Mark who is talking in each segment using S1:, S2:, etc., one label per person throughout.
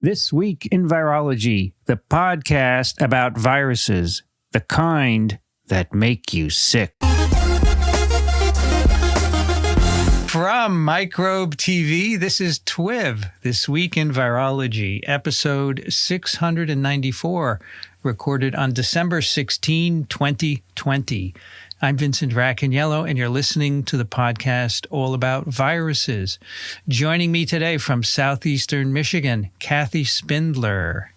S1: This Week in Virology, the podcast about viruses, the kind that make you sick. From Microbe TV, this is TWiV, This Week in Virology, episode 694, recorded on December 16, 2020. I'm Vincent Racaniello, and you're listening to the podcast all about viruses. Joining me today from southeastern Michigan, Kathy Spindler.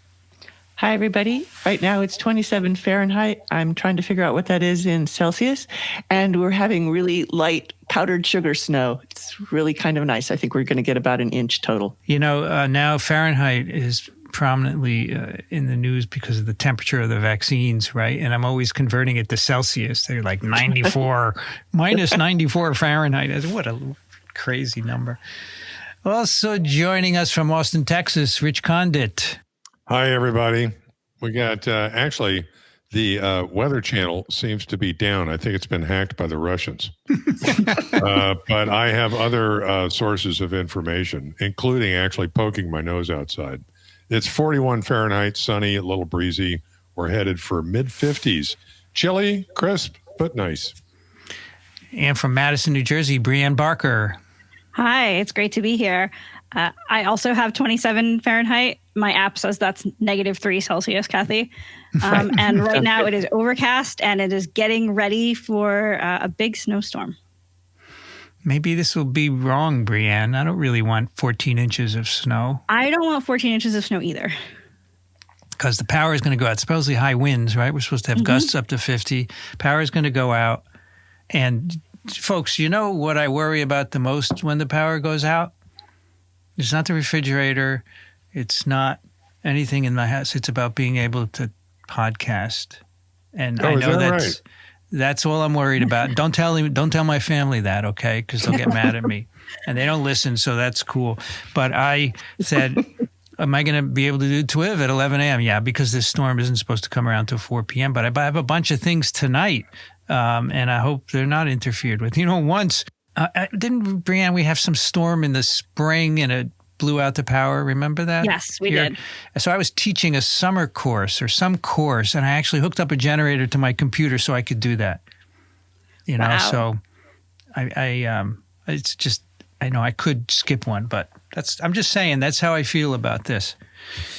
S2: Hi, everybody. Right now it's 27 Fahrenheit. I'm trying to figure out what that is in Celsius. And we're having really light powdered sugar snow. It's really kind of nice. I think we're going to get about an inch total.
S1: You know, now Fahrenheit is prominently in the news because of the temperature of the vaccines, right? And I'm always converting it to Celsius. They're like 94, minus 94 Fahrenheit. What a crazy number. Also joining us from Austin, Texas, Rich Condit.
S3: Hi, everybody. We got, actually, the Weather Channel seems to be down. I think it's been hacked by the Russians. But I have other sources of information, including actually poking my nose outside. It's 41 Fahrenheit, sunny, a little breezy. We're headed for mid-50s. Chilly, crisp, but nice.
S1: And from Madison, New Jersey, Brianne Barker.
S4: Hi, it's great to be here. I also have 27 Fahrenheit. My app says that's -3 Celsius, Kathy. And right now it is overcast and it is getting ready for a big snowstorm.
S1: Maybe this will be wrong, Brianne. I don't really want 14 inches of snow.
S4: I don't want 14 inches of snow either.
S1: Because the power is going to go out. Supposedly high winds, right? We're supposed to have gusts up to 50. Power is going to go out. And folks, you know what I worry about the most when the power goes out? It's not the refrigerator. It's not anything in my house. It's about being able to podcast. And I know that's all I'm worried about. Don't tell my family that, okay? Because they'll get mad at me. And they don't listen, so that's cool. But I said, am I going to be able to do TWiV at 11 a.m.? Yeah, because this storm isn't supposed to come around till 4 p.m. But I have a bunch of things tonight, and I hope they're not interfered with. You know, once, didn't, Brianne, we have some storm in the spring and it blew out the power. Remember that?
S4: Yes, we did.
S1: So I was teaching a summer course or some course, and I actually hooked up a generator to my computer so I could do that. You know, so it's just, I know I could skip one, but I'm just saying that's how I feel about this.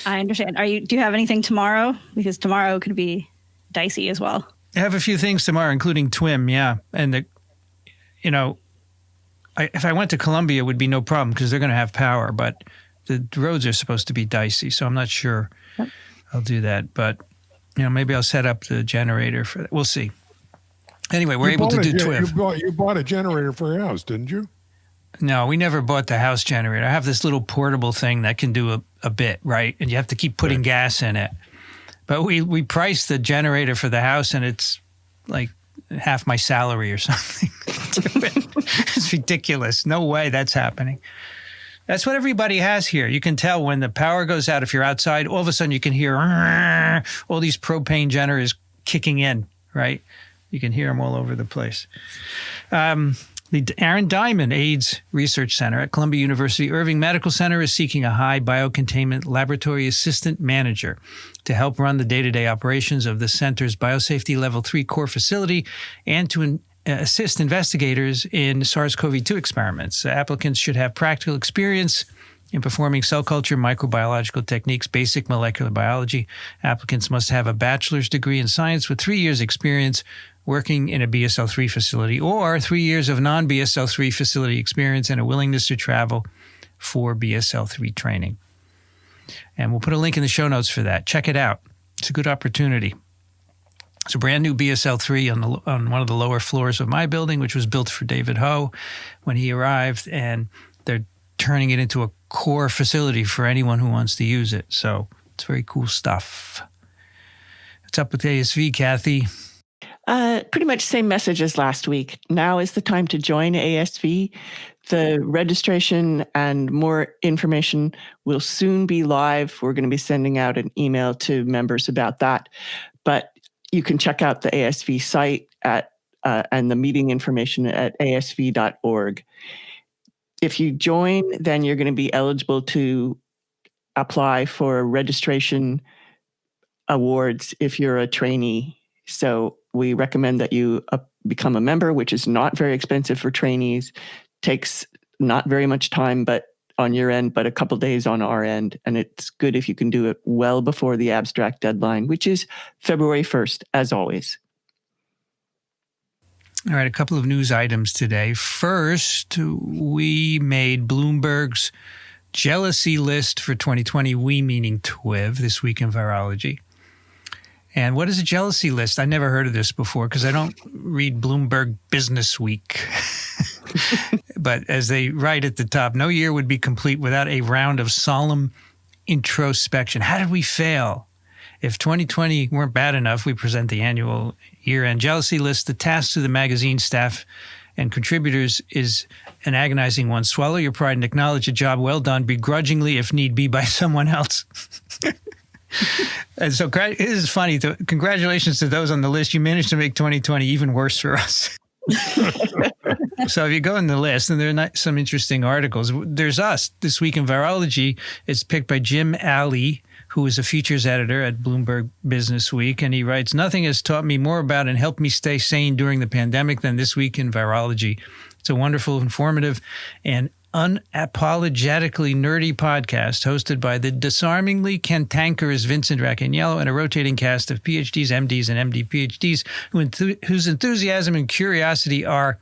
S4: I understand. Do you have anything tomorrow? Because tomorrow could be dicey as well.
S1: I have a few things tomorrow, including TWiM, yeah. And if I went to Columbia, it would be no problem because they're going to have power, but the roads are supposed to be dicey, so I'm not sure I'll do that. But, maybe I'll set up the generator for that. We'll see. Anyway, we're able to do TWiV.
S3: You bought a generator for your house, didn't you?
S1: No, we never bought the house generator. I have this little portable thing that can do a bit, right? And you have to keep putting gas in it. But we priced the generator for the house, and it's like half my salary or something. It's ridiculous. No way that's happening. That's what everybody has here. You can tell when the power goes out, if you're outside, all of a sudden you can hear all these propane generators kicking in, right? You can hear them all over the place. The Aaron Diamond AIDS Research Center at Columbia University Irving Medical Center is seeking a high biocontainment laboratory assistant manager to help run the day-to-day operations of the center's biosafety level 3 core facility and to assist investigators in SARS-CoV-2 experiments. Applicants should have practical experience in performing cell culture, microbiological techniques, basic molecular biology. Applicants must have a bachelor's degree in science with 3 years experience working in a BSL-3 facility or 3 years of non-BSL-3 facility experience and a willingness to travel for BSL-3 training. And we'll put a link in the show notes for that. Check it out. It's a good opportunity. It's a brand new BSL-3 on one of the lower floors of my building, which was built for David Ho when he arrived, and they're turning it into a core facility for anyone who wants to use it. So it's very cool stuff. What's up with ASV, Kathy?
S2: Pretty much same message as last week. Now is the time to join ASV. The registration and more information will soon be live. We're going to be sending out an email to members about that. But you can check out the ASV site and the meeting information at asv.org. If you join, then you're going to be eligible to apply for registration awards if you're a trainee. So we recommend that you become a member, which is not very expensive for trainees, takes not very much time, but on your end, but a couple days on our end. And it's good if you can do it well before the abstract deadline, which is February 1st, as always.
S1: All right, a couple of news items today. First, we made Bloomberg's jealousy list for 2020, we meaning TWiV, This Week in Virology. And what is a jealousy list? I never heard of this before because I don't read Bloomberg Business Week. But as they write at the top, no year would be complete without a round of solemn introspection. How did we fail? If 2020 weren't bad enough, we present the annual year-end jealousy list. The task to the magazine staff and contributors is an agonizing one. Swallow your pride and acknowledge a job well done, begrudgingly if need be by someone else. And so it is funny. Congratulations to those on the list. You managed to make 2020 even worse for us. So if you go in the list, and there are some interesting articles. There's us, This Week in Virology. It's picked by Jim Alley, who is a features editor at Bloomberg Business Week. And he writes, nothing has taught me more about and helped me stay sane during the pandemic than This Week in Virology. It's a wonderful, informative, and unapologetically nerdy podcast hosted by the disarmingly cantankerous Vincent Racaniello and a rotating cast of PhDs, MDs, and MD PhDs whose enthusiasm and curiosity are,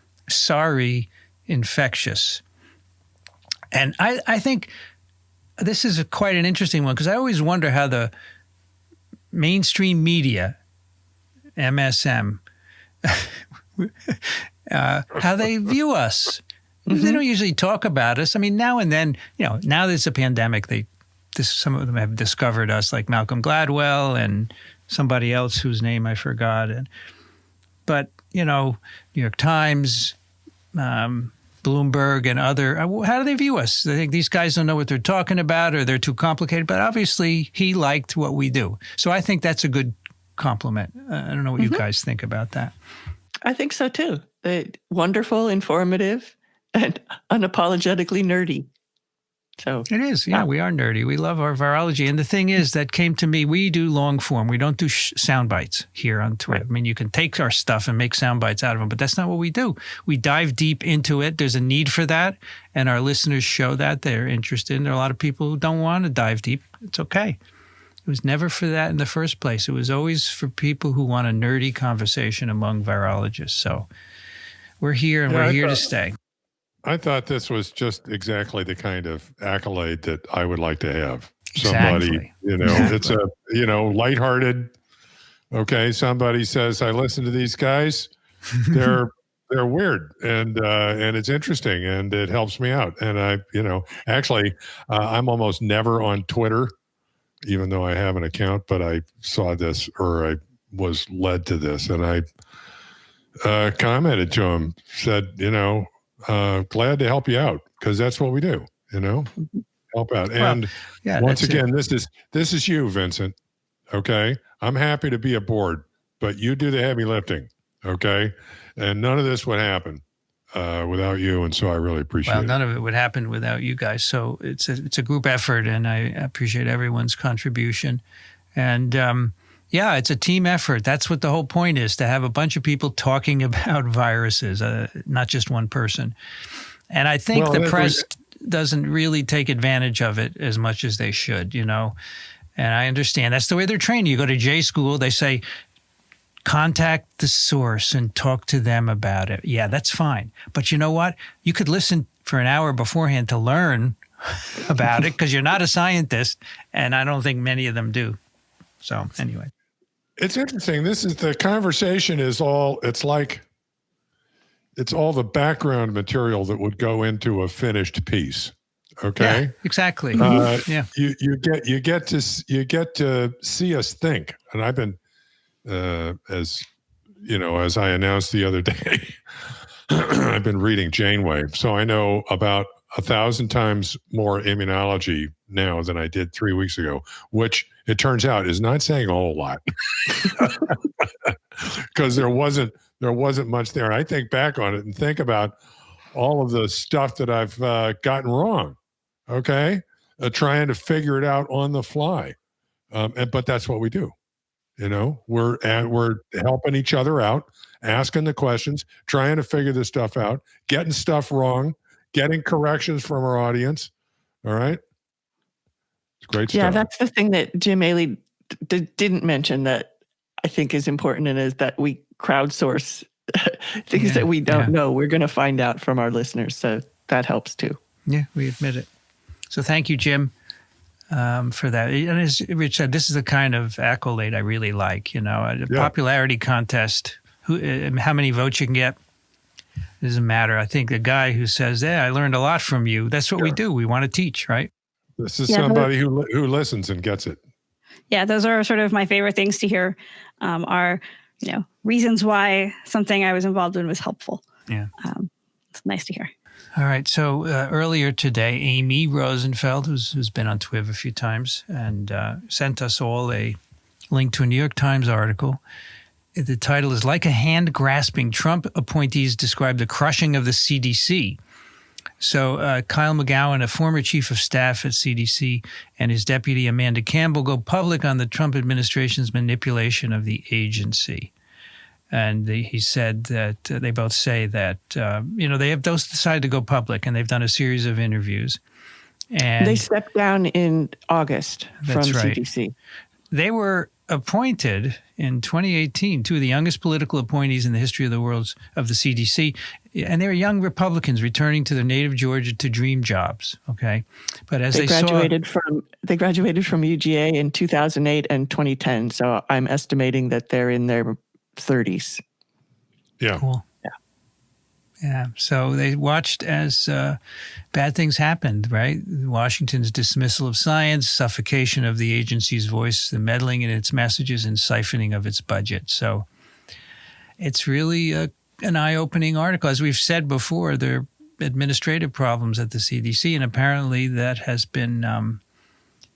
S1: infectious. And I think this is quite an interesting one because I always wonder how the mainstream media, MSM, how they view us. Mm-hmm. They don't usually talk about us. I mean, now and then, now there's a pandemic. Some of them have discovered us, like Malcolm Gladwell and somebody else whose name I forgot. But New York Times, Bloomberg, and other. How do they view us? They think these guys don't know what they're talking about, or they're too complicated. But obviously, he liked what we do, so I think that's a good compliment. I don't know what you guys think about that.
S2: I think so too. Wonderful, informative, and unapologetically nerdy. So
S1: it is. Yeah, we are nerdy. We love our virology. And the thing is that came to me, we do long form. We don't do sound bites here on TWiV. Right. I mean, you can take our stuff and make sound bites out of them, but that's not what we do. We dive deep into it. There's a need for that. And our listeners show that they're interested. And there are a lot of people who don't want to dive deep. It's okay. It was never for that in the first place. It was always for people who want a nerdy conversation among virologists. So we're here and we're here to stay.
S3: I thought this was just exactly the kind of accolade that I would like to have.
S1: Exactly.
S3: Somebody, it's a, lighthearted. Okay. Somebody says, I listen to these guys. They're weird and it's interesting and it helps me out. And actually, I'm almost never on Twitter, even though I have an account, but I saw this or I was led to this and I commented to him, said, glad to help you out because that's what we do, help out. And once again, this is you, Vincent. Okay. I'm happy to be aboard, but you do the heavy lifting. Okay. And none of this would happen without you. And so I really appreciate it.
S1: Well, none of it would happen without you guys. So it's a group effort and I appreciate everyone's contribution. And, it's a team effort. That's what the whole point is, to have a bunch of people talking about viruses, not just one person. And I think the press doesn't really take advantage of it as much as they should, And I understand that's the way they're trained. You go to J school, they say, contact the source and talk to them about it. Yeah, that's fine. But you know what? You could listen for an hour beforehand to learn about it because you're not a scientist. And I don't think many of them do. So anyway.
S3: It's interesting. The conversation is all the background material that would go into a finished piece. Okay.
S1: Yeah, exactly.
S3: You get to see us think. And I've been, as I announced the other day, I've been reading Janeway. So I know about 1,000 times more immunology now than I did 3 weeks ago, which it turns out is not saying a whole lot because there wasn't much there. And I think back on it and think about all of the stuff that I've gotten wrong. Okay. trying to figure it out on the fly. But that's what we do. We're helping each other out, asking the questions, trying to figure this stuff out, getting stuff wrong, getting corrections from our audience. All right. It's great stuff.
S2: Yeah, that's the thing that Jim Ailey didn't mention that I think is important, and is that we crowdsource things that we don't know. We're going to find out from our listeners. So that helps too.
S1: Yeah, we admit it. So thank you, Jim, for that. And as Rich said, this is the kind of accolade I really like. A popularity contest, how many votes you can get, doesn't matter. I think the guy who says, I learned a lot from you, that's what we do. We want to teach, right?
S3: This is somebody who listens and gets it. Yeah,
S4: those are sort of my favorite things to hear, are reasons why something I was involved in was helpful.
S1: Yeah.
S4: It's nice to hear.
S1: All right. So earlier today, Amy Rosenfeld, who's been on TWiV a few times, and sent us all a link to a New York Times article. The title is "Like a Hand Grasping, Trump Appointees Describe the Crushing of the CDC." So Kyle McGowan, a former chief of staff at CDC, and his deputy Amanda Campbell go public on the Trump administration's manipulation of the agency. And he said that they both say that, they have both decided to go public, and they've done a series of interviews. And
S2: they stepped down in August from CDC.
S1: They were appointed in 2018, two of the youngest political appointees in the history of the CDC. And they were young Republicans returning to their native Georgia to dream jobs. Okay. But as they graduated from UGA in 2008 and 2010. So I'm estimating that they're in their 30s.
S3: Yeah.
S1: Cool. Yeah. So they watched as bad things happened, right? Washington's dismissal of science, suffocation of the agency's voice, the meddling in its messages, and siphoning of its budget. So it's really an eye-opening article. As we've said before, there are administrative problems at the CDC, and apparently that has been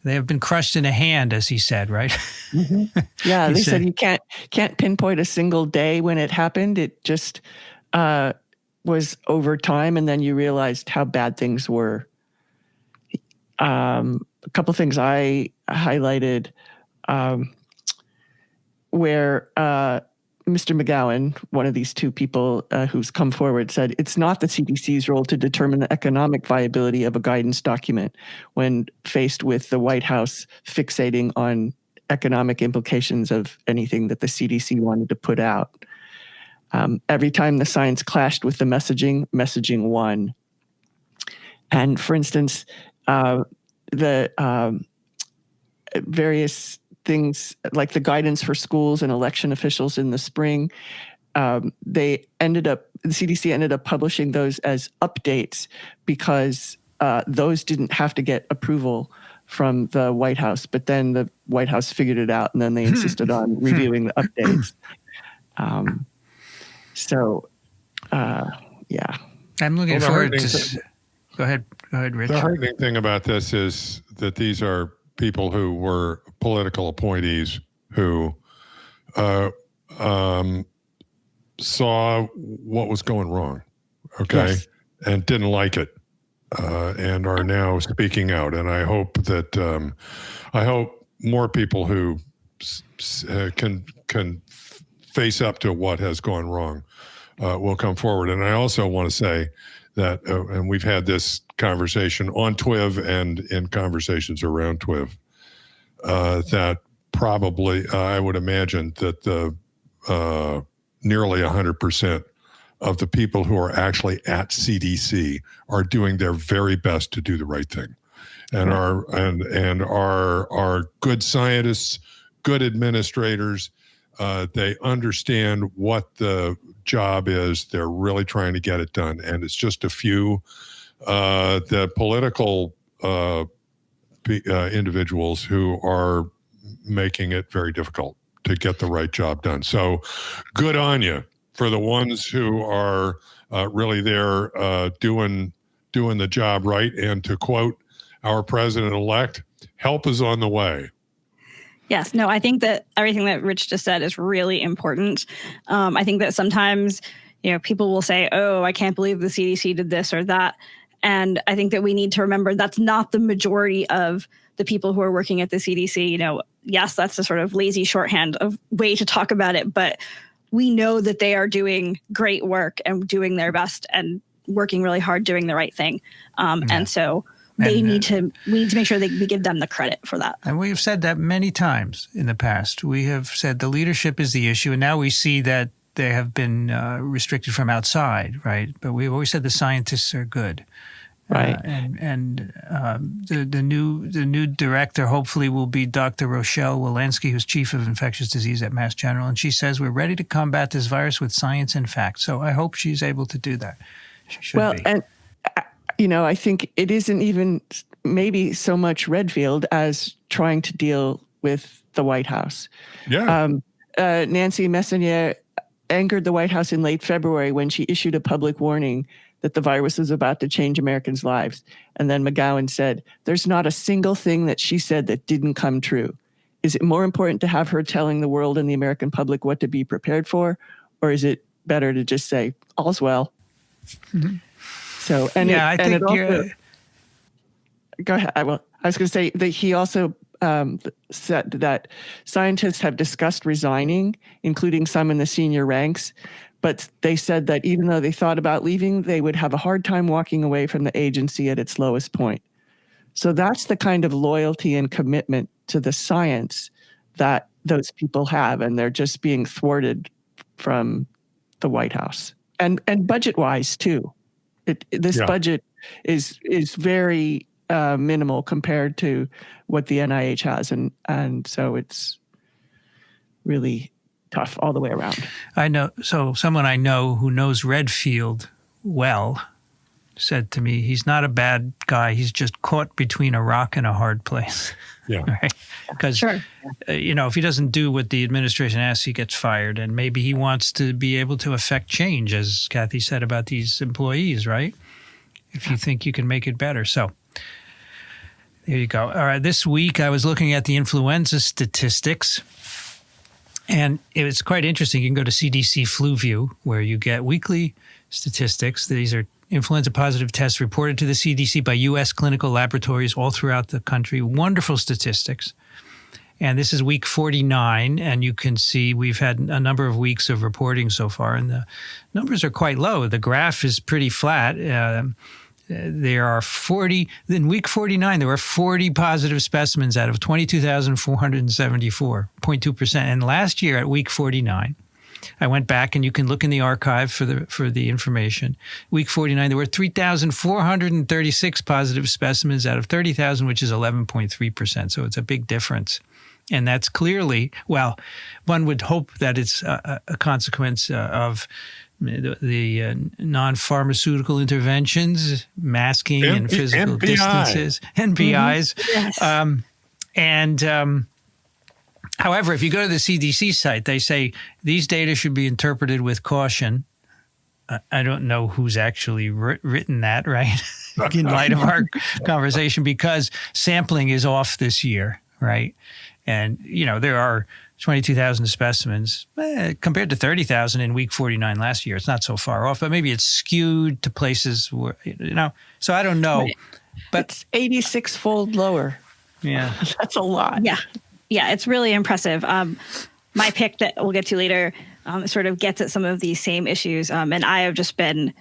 S1: they have been crushed in a hand, as he said, right?
S2: Mm-hmm. Yeah, they said you can't pinpoint a single day when it happened. It just was over time, and then you realized how bad things were. A couple of things I highlighted where Mr. McGowan, one of these two people who's come forward, said it's not the CDC's role to determine the economic viability of a guidance document when faced with the White House fixating on economic implications of anything that the CDC wanted to put out. Every time the science clashed with the messaging won. And for instance, the various things like the guidance for schools and election officials in the spring, the CDC ended up publishing those as updates because those didn't have to get approval from the White House. But then the White House figured it out, and then they insisted on reviewing the updates. Yeah.
S1: I'm looking forward to... Go ahead, Rich.
S3: The heartening thing about this is that these are people who were political appointees who saw what was going wrong, okay, yes, and didn't like it, and are now speaking out. And I hope that more people who can face up to what has gone wrong will come forward. And I also want to say that, and we've had this conversation on TWiV and in conversations around TWiV, that probably I would imagine that the nearly 100% of the people who are actually at CDC are doing their very best to do the right thing, and are good scientists, good administrators. They understand what the job is. They're really trying to get it done. And it's just a few, the political individuals who are making it very difficult to get the right job done. So good on you for the ones who are really there doing the job right. And to quote our president-elect, help is on the way.
S4: Yes. No, I think that everything that Rich just said is really important. I think that sometimes, people will say, oh, I can't believe the CDC did this or that. And I think that we need to remember that's not the majority of the people who are working at the CDC. You know, yes, that's a sort of lazy shorthand of way to talk about it, but we know that they are doing great work and doing their best and working really hard, doing the right thing. And so we need to make sure that we give them the credit for that.
S1: And we've said that many times in the past. We have said the leadership is the issue, and now we see that they have been restricted from outside, right? But we've always said the scientists are good.
S2: Right.
S1: The new director hopefully will be Dr. Rochelle Walensky, who's chief of infectious disease at Mass General, and she says we're ready to combat this virus with science and facts. So I hope she's able to do that. She should be.
S2: And you know, I think it isn't even maybe so much Redfield as trying to deal with the White House.
S3: Yeah.
S2: Nancy Messonnier angered the White House in late February when she issued a public warning that the virus is about to change Americans' lives. And then McGowan said, there's not a single thing that she said that didn't come true. Is it more important to have her telling the world and the American public what to be prepared for? Or is it better to just say, all's well? Mm-hmm. So, I think go ahead. I was going to say that he also said that scientists have discussed resigning, including some in the senior ranks. But they said that even though they thought about leaving, they would have a hard time walking away from the agency at its lowest point. So that's the kind of loyalty and commitment to the science that those people have, and they're just being thwarted from the White House. And budget-wise, too. This budget is very minimal compared to what the NIH has, and so it's really tough all the way around.
S1: I know. So someone I know who knows Redfield well said to me, he's not a bad guy. He's just caught between a rock and a hard place.
S3: Yeah.
S1: Right? Because, if he doesn't do what the administration asks, he gets fired. And maybe he wants to be able to affect change, as Kathy said about these employees, right? If you think you can make it better. So there you go. All right. This week I was looking at the influenza statistics. And it's quite interesting. You can go to CDC FluView, where you get weekly statistics. These are influenza positive tests reported to the CDC by U.S. clinical laboratories all throughout the country. Wonderful statistics. And this is week 49, and you can see we've had a number of weeks of reporting so far, and the numbers are quite low. The graph is pretty flat. There are 40, in week 49, there were 40 positive specimens out of 22,474, 0.2%. And last year at week 49, I went back, and you can look in the archive for the information. Week 49, there were 3,436 positive specimens out of 30,000, which is 11.3%. So it's a big difference. And that's clearly, well, one would hope that it's a consequence of the non-pharmaceutical interventions, masking and physical distances, NPIs. Mm-hmm. Yes. However, if you go to the CDC site, they say these data should be interpreted with caution. I don't know who's actually written that, right? In light of our conversation, because sampling is off this year, right? And, there are 22,000 specimens compared to 30,000 in week 49 last year. It's not so far off, but maybe it's skewed to places where, so I don't know. Right.
S2: But it's 86-fold lower.
S1: Yeah.
S2: That's a lot.
S4: Yeah, it's really impressive. My pick that we'll get to later sort of gets at some of these same issues. And I have just been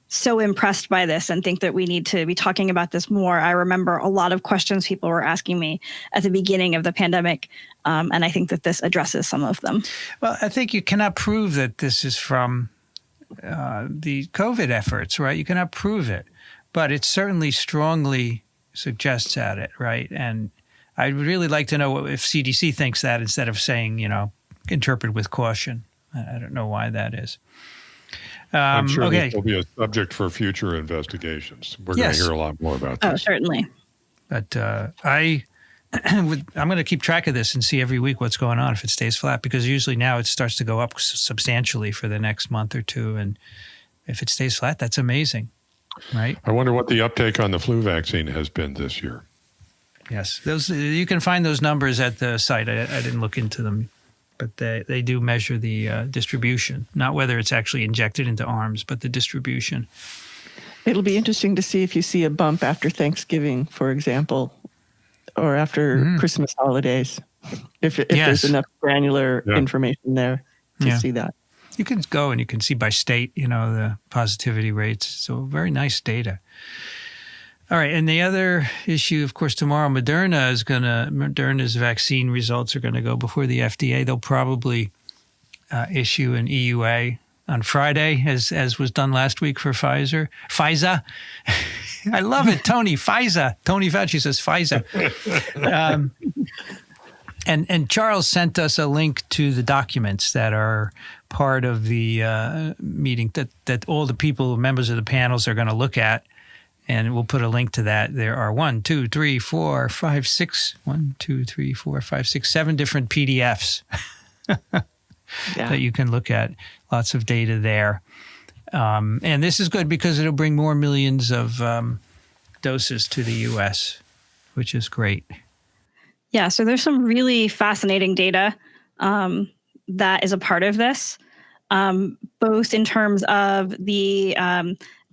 S4: so impressed by this and think that we need to be talking about this more. I remember a lot of questions people were asking me at the beginning of the pandemic, and I think that this addresses some of them.
S1: Well, I think you cannot prove that this is from the COVID efforts, right? You cannot prove it, but it certainly strongly suggests at it, right? And I'd really like to know if CDC thinks that instead of saying, interpret with caution. I don't know why that is.
S3: I'm sure this will be a subject for future investigations. We're going to hear a lot more about this.
S4: Oh, certainly.
S1: But I'm going to keep track of this and see every week what's going on if it stays flat, because usually now it starts to go up substantially for the next month or two. And if it stays flat, that's amazing, right?
S3: I wonder what the uptake on the flu vaccine has been this year.
S1: Yes, you can find those numbers at the site. I didn't look into them, but they do measure the distribution, not whether it's actually injected into arms, but the distribution.
S2: It'll be interesting to see if you see a bump after Thanksgiving, for example, or after Christmas holidays, if there's enough granular information there to see that.
S1: You can go and you can see by state, the positivity rates. So very nice data. All right. And the other issue, of course, tomorrow, Moderna's vaccine results are going to go before the FDA. They'll probably issue an EUA on Friday, as was done last week for Pfizer. FISA. I love it, Tony. FISA. Tony Fauci says FISA. And Charles sent us a link to the documents that are part of the meeting that all the people, members of the panels, are going to look at. And we'll put a link to that. There are 7 different PDFs that you can look at. Lots of data there. And this is good because it'll bring more millions of doses to the U.S., which is great.
S4: Yeah, so there's some really fascinating data that is a part of this, both in terms of the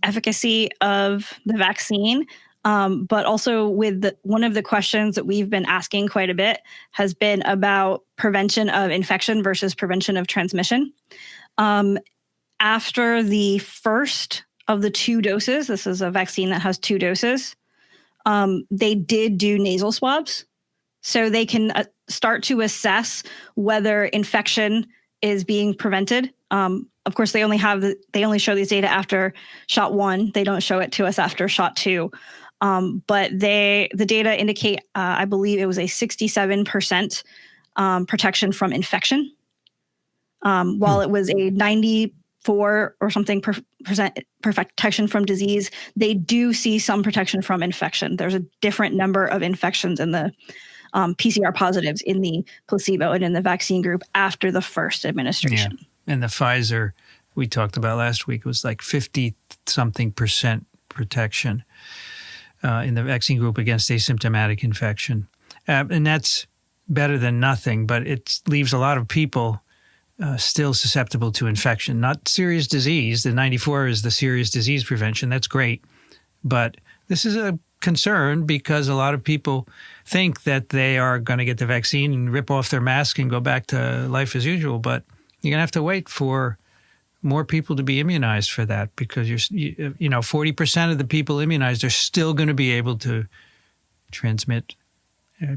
S4: efficacy of the vaccine, but also with one of the questions that we've been asking quite a bit has been about prevention of infection versus prevention of transmission. After the first of the 2 doses, this is a vaccine that has 2 doses, they did do nasal swabs. So they can start to assess whether infection is being prevented. Of course, they only show these data after shot 1. They don't show it to us after shot 2. But the data indicate, I believe it was a 67% protection from infection, while it was a 94 or something percent protection from disease. They do see some protection from infection. There's a different number of infections in the PCR positives in the placebo and in the vaccine group after the first administration.
S1: Yeah. And the Pfizer we talked about last week was like 50-something% protection in the vaccine group against asymptomatic infection. And that's better than nothing, but it leaves a lot of people still susceptible to infection. Not serious disease. The 94 is the serious disease prevention. That's great. But this is a concern because a lot of people think that they are going to get the vaccine and rip off their mask and go back to life as usual. But you're going to have to wait for more people to be immunized for that because 40% of the people immunized are still going to be able to transmit,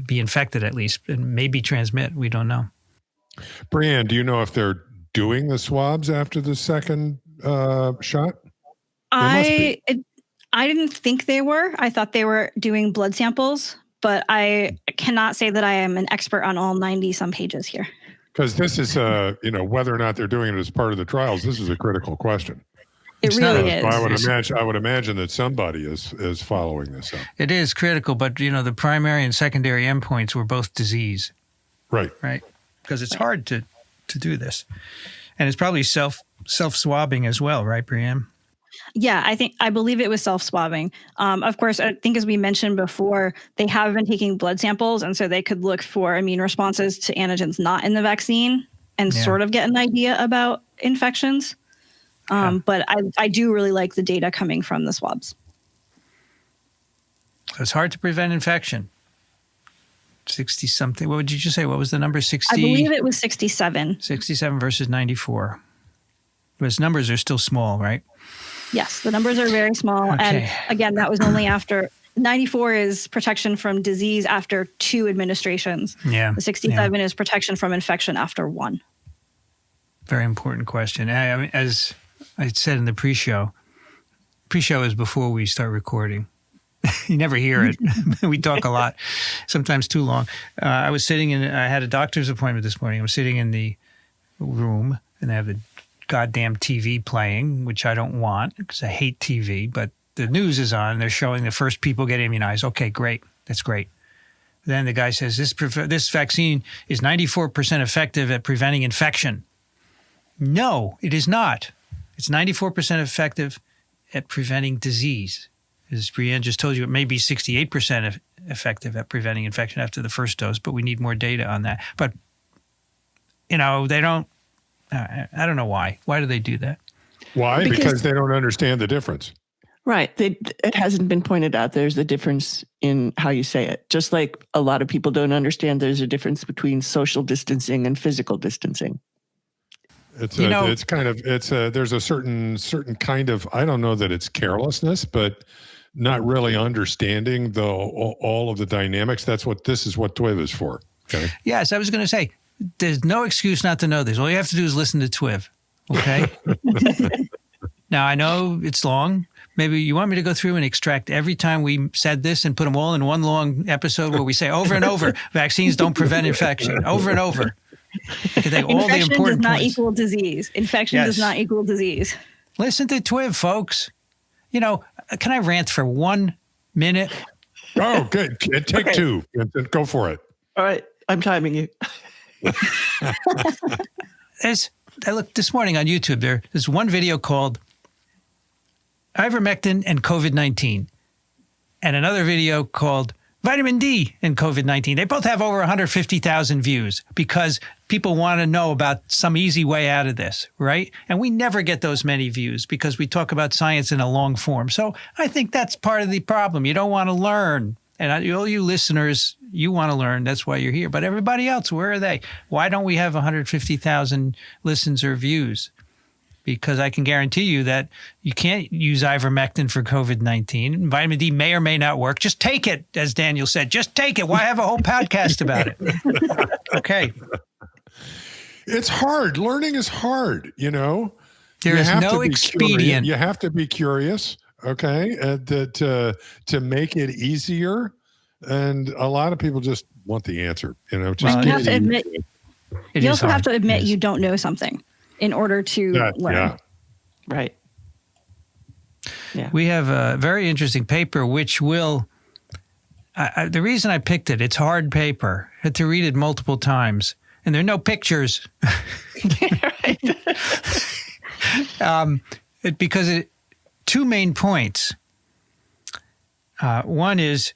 S1: be infected at least, and maybe transmit. We don't know.
S3: Brianne, do you know if they're doing the swabs after the second shot?
S4: I didn't think they were. I thought they were doing blood samples, but I cannot say that I am an expert on all 90-some pages here.
S3: Because this is, whether or not they're doing it as part of the trials, this is a critical question.
S4: It really is.
S3: I would imagine that somebody is following this up.
S1: It is critical, but the primary and secondary endpoints were both disease.
S3: Right.
S1: Right. Because it's hard to do this. And it's probably self-swabbing as well, right, Brianne?
S4: Yeah, I believe it was self-swabbing. Of course, I think as we mentioned before, they have been taking blood samples, and so they could look for immune responses to antigens not in the vaccine and sort of get an idea about infections. But I do really like the data coming from the swabs.
S1: So it's hard to prevent infection. 60-something. What did you just say? What was the number? 60?
S4: I believe it was 67.
S1: 67 versus 94. Those numbers are still small, right?
S4: Yes, the numbers are very small. Okay. And again, that was only after 94 is protection from disease after 2 administrations. Yeah. The 67 is protection from infection after 1.
S1: Very important question. I mean, as I said in the pre-show is before we start recording. You never hear it. We talk a lot, sometimes too long. I had a doctor's appointment this morning. I was sitting in the room and they have the goddamn TV playing, which I don't want because I hate TV, but the news is on. They're showing the first people get immunized. Okay, great. That's great. Then the guy says, this vaccine is 94% effective at preventing infection. No, it is not. It's 94% effective at preventing disease. As Brianne just told you, it may be 68% effective at preventing infection after the first dose, but we need more data on that. But, they don't, I don't know why. Why do they do that?
S3: Why? Because they don't understand the difference.
S2: Right. It hasn't been pointed out there's a difference in how you say it. Just like a lot of people don't understand there's a difference between social distancing and physical distancing.
S3: There's a certain kind of, I don't know that it's carelessness, but not really understanding all of the dynamics. This is what TWiV is for. Okay.
S1: Yes, I was going to say, there's no excuse not to know this. All you have to do is listen to TWiV. Okay. Now, I know it's long. Maybe you want me to go through and extract every time we said this and put them all in one long episode where we say over and over, vaccines don't prevent infection, over and over.
S4: Infection does not equal disease. Infection does not equal disease.
S1: Listen to TWiV, folks. Can I rant for 1 minute?
S3: Oh, good. Take
S2: Okay.
S3: 2. Go for it.
S2: All right. I'm timing you.
S1: I looked this morning on YouTube. There's one video called Ivermectin and COVID-19, and another video called Vitamin D and COVID-19. They both have over 150,000 views because people want to know about some easy way out of this, right? And we never get those many views because we talk about science in a long form. So I think that's part of the problem. You don't want to learn. And all you listeners, you want to learn. That's why you're here. But everybody else, where are they? Why don't we have 150,000 listens or views? Because I can guarantee you that you can't use ivermectin for COVID-19. Vitamin D may or may not work. Just take it, as Daniel said. Just take it. Why have a whole podcast about it? Okay.
S3: It's hard. Learning is hard,
S1: There is no expedient.
S3: You have to be curious, okay, to make it easier. And a lot of people just want the answer, Just
S4: you have to admit. You also have to admit
S1: Yes.
S4: you don't know something in order to learn.
S3: Yeah.
S2: Right. Yeah.
S1: We have a very interesting paper, which will. The reason I picked it, it's hard paper. I had to read it multiple times, and there are no pictures. Because two main points. One is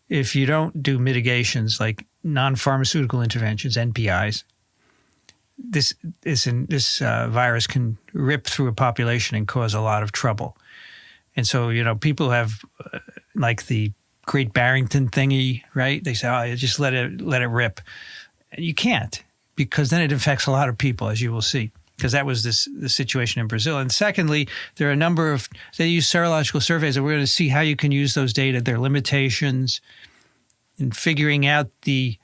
S1: if you don't do mitigations like non-pharmaceutical interventions, NPIs, this virus can rip through a population and cause a lot of trouble. And so, people have like the Great Barrington thingy, right? They say, "Oh, just let it rip." You can't, because then it affects a lot of people, as you will see, because that was the situation in Brazil. And secondly, there are a number of, they use serological surveys, and we're going to see how you can use those data, their limitations in figuring out the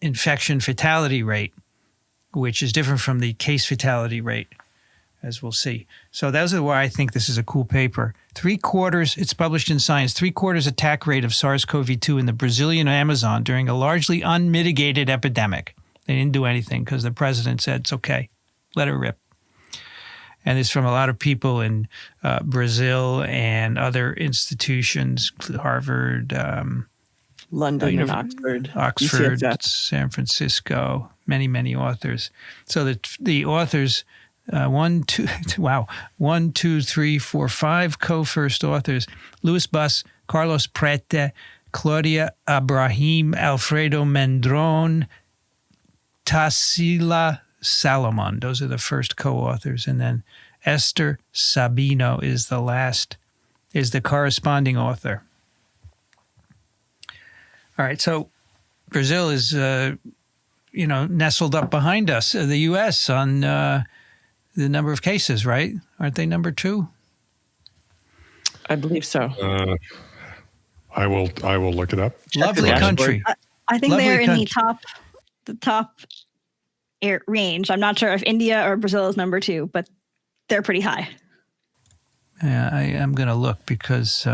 S1: infection fatality rate, which is different from the case fatality rate, as we'll see. So those are why I think this is a cool paper. 3/4, it's published in Science, 3/4 attack rate of SARS-CoV-2 in the Brazilian Amazon during a largely unmitigated epidemic. They didn't do anything because the president said, it's okay, let it rip. And it's from a lot of people in Brazil and other institutions, Harvard,
S2: London and Oxford,
S1: UCSF. San Francisco, many, many authors. So the authors, 5 co-first authors, Luis Bus, Carlos Prete, Claudia Abrahim, Alfredo Mendron, Tarsila Salomon. Those are the first co-authors. And then Esther Sabino is the corresponding author. All right, so Brazil is, nestled up behind us, the U.S. on the number of cases, right? Aren't they number 2?
S2: I believe so.
S3: I will look it up.
S1: Lovely country.
S4: I think
S1: Lovely
S4: they're in
S1: country.
S4: the top range. I'm not sure if India or Brazil is number 2, but they're pretty high.
S1: Yeah, I am going to look because,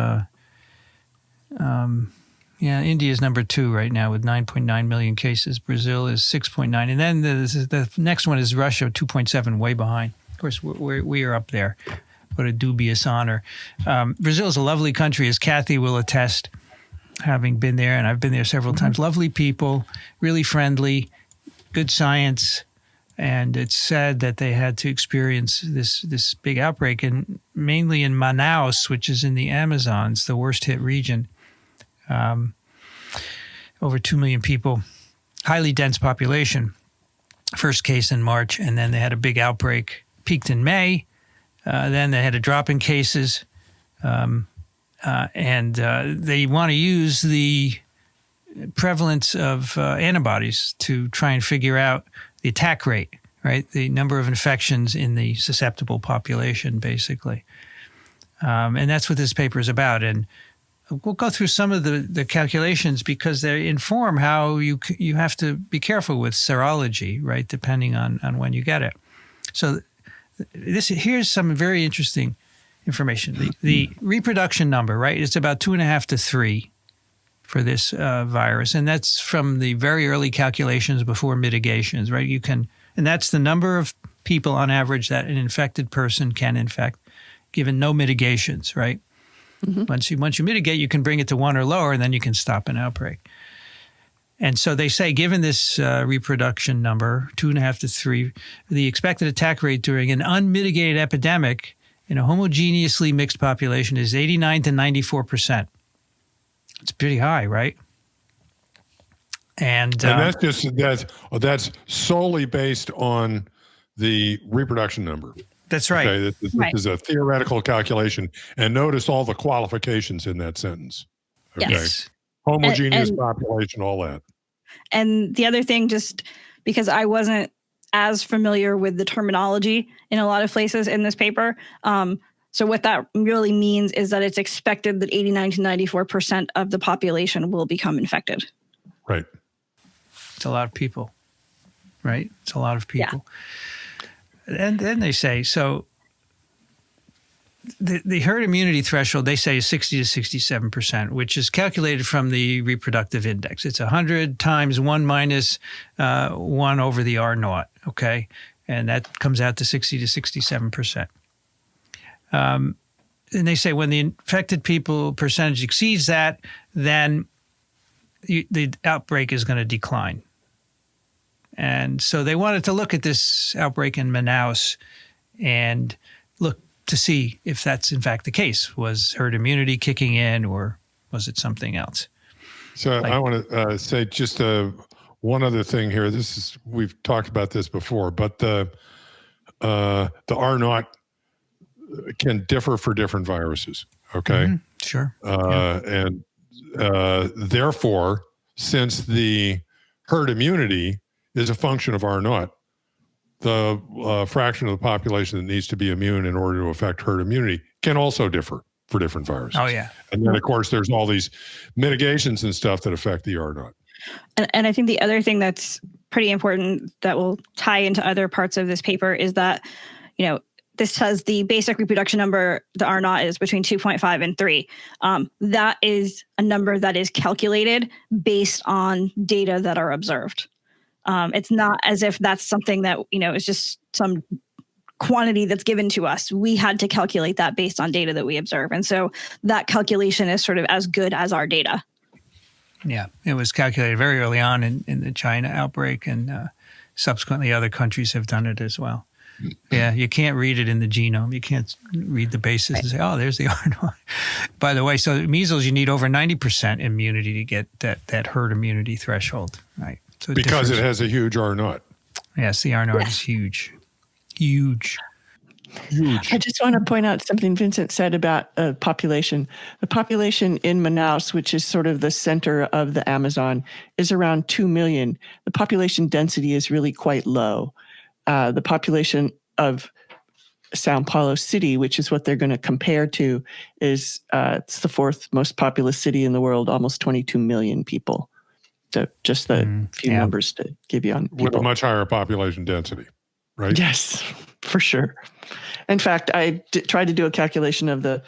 S1: India is number 2 right now with 9.9 million cases. Brazil is 6.9. And then the next one is Russia, 2.7, way behind. Of course, we are up there. What a dubious honor. Brazil is a lovely country, as Kathy will attest, having been there, and I've been there several times. Lovely people, really friendly, good science. And it's sad that they had to experience this big outbreak, and mainly in Manaus, which is in the Amazon. It's the worst hit region. Over 2 million people, highly dense population. First case in March, and then they had a big outbreak, peaked in May. Then they had a drop in cases And they want to use the prevalence of antibodies to try and figure out the attack rate, right? The number of infections in the susceptible population, basically. And that's what this paper is about. And we'll go through some of the calculations because they inform how you have to be careful with serology, right, depending on when you get it. So here's some very interesting information. The reproduction number, right, it's about 2.5 to 3 for this virus. And that's from the very early calculations before mitigations, right? And that's the number of people on average that an infected person can infect, given no mitigations, right? Mm-hmm. Once you mitigate, you can bring it to 1 or lower, and then you can stop an outbreak. And so they say, given this reproduction number, 2.5 to 3, the expected attack rate during an unmitigated epidemic in a homogeneously mixed population is 89 to 94%. It's pretty high, right? And
S3: that's solely based on the reproduction number.
S1: That's right.
S3: Okay, this is a theoretical calculation, and notice all the qualifications in that sentence. Okay,
S1: yes.
S3: Homogeneous population, all that.
S4: And the other thing, just because I wasn't as familiar with the terminology in a lot of places in this paper, so what that really means is that it's expected that 89 to 94% of the population will become infected.
S3: Right.
S1: It's a lot of people, right? It's a lot of people. Yeah. And then they say, so the herd immunity threshold, they say, is 60 to 67%, which is calculated from the reproductive index. It's 100 times 1 minus 1 over the R naught, okay? And that comes out to 60 to 67%. And they say when the infected people percentage exceeds that, then the outbreak is going to decline. And so they wanted to look at this outbreak in Manaus and look to see if that's in fact the case. Was herd immunity kicking in, or was it something else?
S3: So I want to say just one other thing here. We've talked about this before, but the R naught can differ for different viruses. Okay,
S1: mm-hmm. Sure,
S3: and therefore, since the herd immunity is a function of R naught, the fraction of the population that needs to be immune in order to affect herd immunity can also differ for different viruses.
S1: Oh, yeah.
S3: And then, of course, there's all these mitigations and stuff that affect the R naught.
S4: And I think the other thing that's pretty important that will tie into other parts of this paper is that, this says the basic reproduction number, the R naught, is between 2.5 and 3. That is a number that is calculated based on data that are observed. It's not as if that's something that, is just some quantity that's given to us. We had to calculate that based on data that we observe. And so that calculation is sort of as good as our data.
S1: Yeah, it was calculated very early on in the China outbreak, and subsequently other countries have done it as well. Yeah, you can't read it in the genome. You can't read the bases and say, oh, there's the R naught. By the way, so measles, you need over 90% immunity to get that herd immunity threshold, right? So
S3: because it has a huge R naught.
S1: Yes, the R naught is huge. Huge.
S2: I just want to point out something Vincent said about population. The population in Manaus, which is sort of the center of the Amazon, is around 2 million. The population density is really quite low. The population of Sao Paulo City, which is what they're going to compare to, is it's the 4th most populous city in the world, almost 22 million people. So just the few numbers to give you on people.
S3: With a much higher population density, right?
S2: Yes, for sure. In fact, I tried to do a calculation of the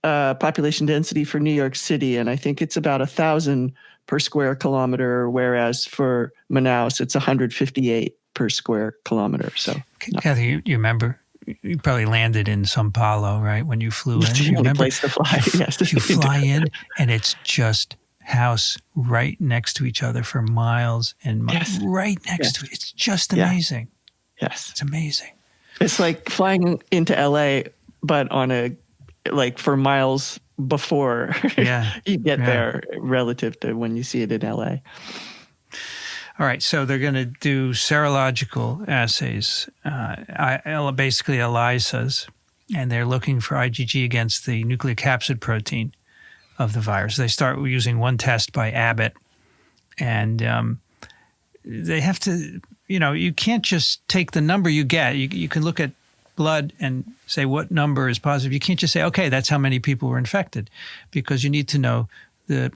S2: population density for New York City, and I think it's about 1,000 per square kilometer, whereas for Manaus, it's 158 per square kilometer. So,
S1: Kathy, you remember, you probably landed in Sao Paulo, right, when you flew in?
S2: It's the only place to fly, yes.
S1: You fly in, and it's just house right next to each other for miles and miles, right next to it. It's just amazing.
S2: Yes.
S1: It's amazing.
S2: It's like flying into LA, but on for miles before you get there relative to when you see it in LA.
S1: All right, so they're going to do serological assays, basically ELISAs, and they're looking for IgG against the nucleocapsid protein of the virus. They start using one test by Abbott, and they have to, you can't just take the number you get. You can look at blood and say what number is positive. You can't just say, okay, that's how many people were infected, because you need to know the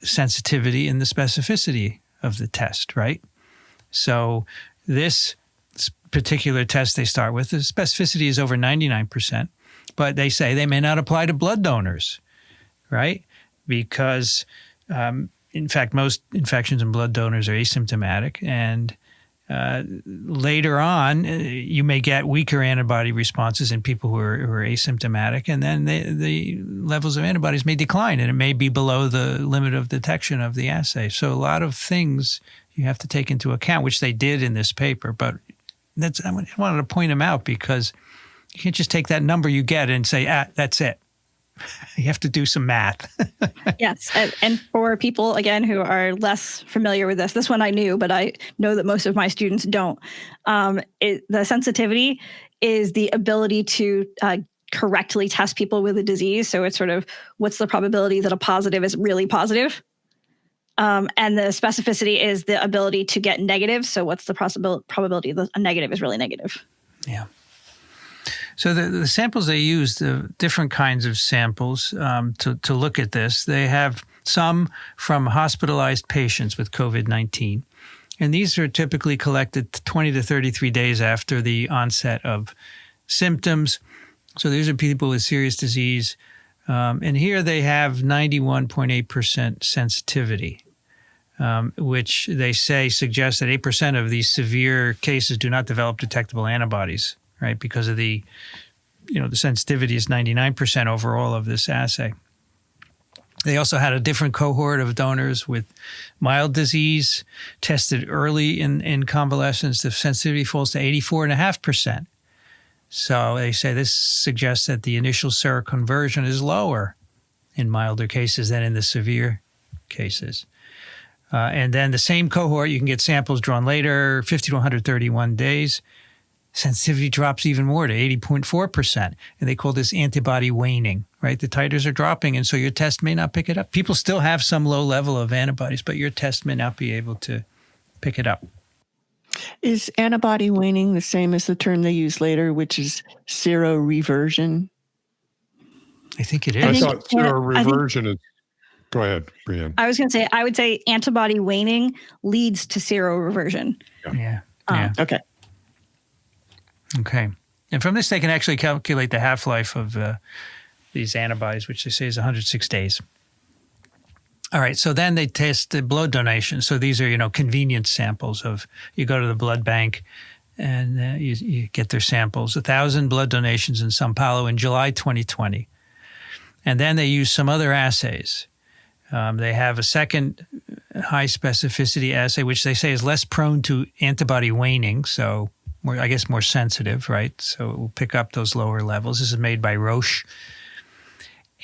S1: sensitivity and the specificity of the test, right? So this particular test they start with, the specificity is over 99%, but they say they may not apply to blood donors, right? Because, in fact, most infections in blood donors are asymptomatic, and later on, you may get weaker antibody responses in people who are asymptomatic, and then the levels of antibodies may decline, and it may be below the limit of detection of the assay. So a lot of things you have to take into account, which they did in this paper. But I wanted to point them out because you can't just take that number you get and say, that's it. You have to do some math.
S4: Yes. And for people, again, who are less familiar with this one I knew, but I know that most of my students don't. The sensitivity is the ability to correctly test people with a disease. So it's sort of what's the probability that a positive is really positive? And the specificity is the ability to get negative. So what's the probability that a negative is really negative?
S1: Yeah. So the samples they use, the different kinds of samples to look at this, they have some from hospitalized patients with COVID-19. And these are typically collected 20 to 33 days after the onset of symptoms. So these are people with serious disease. And here they have 91.8% sensitivity, which they say suggests that 8% of these severe cases do not develop detectable antibodies, right? Because of the sensitivity is 99% overall of this assay. They also had a different cohort of donors with mild disease tested early in convalescence. The sensitivity falls to 84.5%. So they say this suggests that the initial seroconversion is lower in milder cases than in the severe cases. And then the same cohort, you can get samples drawn later, 50 to 131 days. Sensitivity drops even more to 80.4%. And they call this antibody waning, right? The titers are dropping, and so your test may not pick it up. People still have some low level of antibodies, but your test may not be able to pick it up.
S2: Is antibody waning the same as the term they use later, which is seroreversion?
S1: I think it is.
S3: I thought seroreversion is... Go ahead, Brianne.
S4: I was going to say, I would say antibody waning leads to seroreversion.
S1: Yeah.
S2: Okay.
S1: Okay. And from this, they can actually calculate the half-life of these antibodies, which they say is 106 days. All right. So then they test the blood donation. So these are, convenience samples of, you go to the blood bank and you get their samples. 1,000 blood donations in Sao Paulo in July 2020. And then they use some other assays. They have a second high specificity assay, which they say is less prone to antibody waning. So more sensitive, right? So it will pick up those lower levels. This is made by Roche.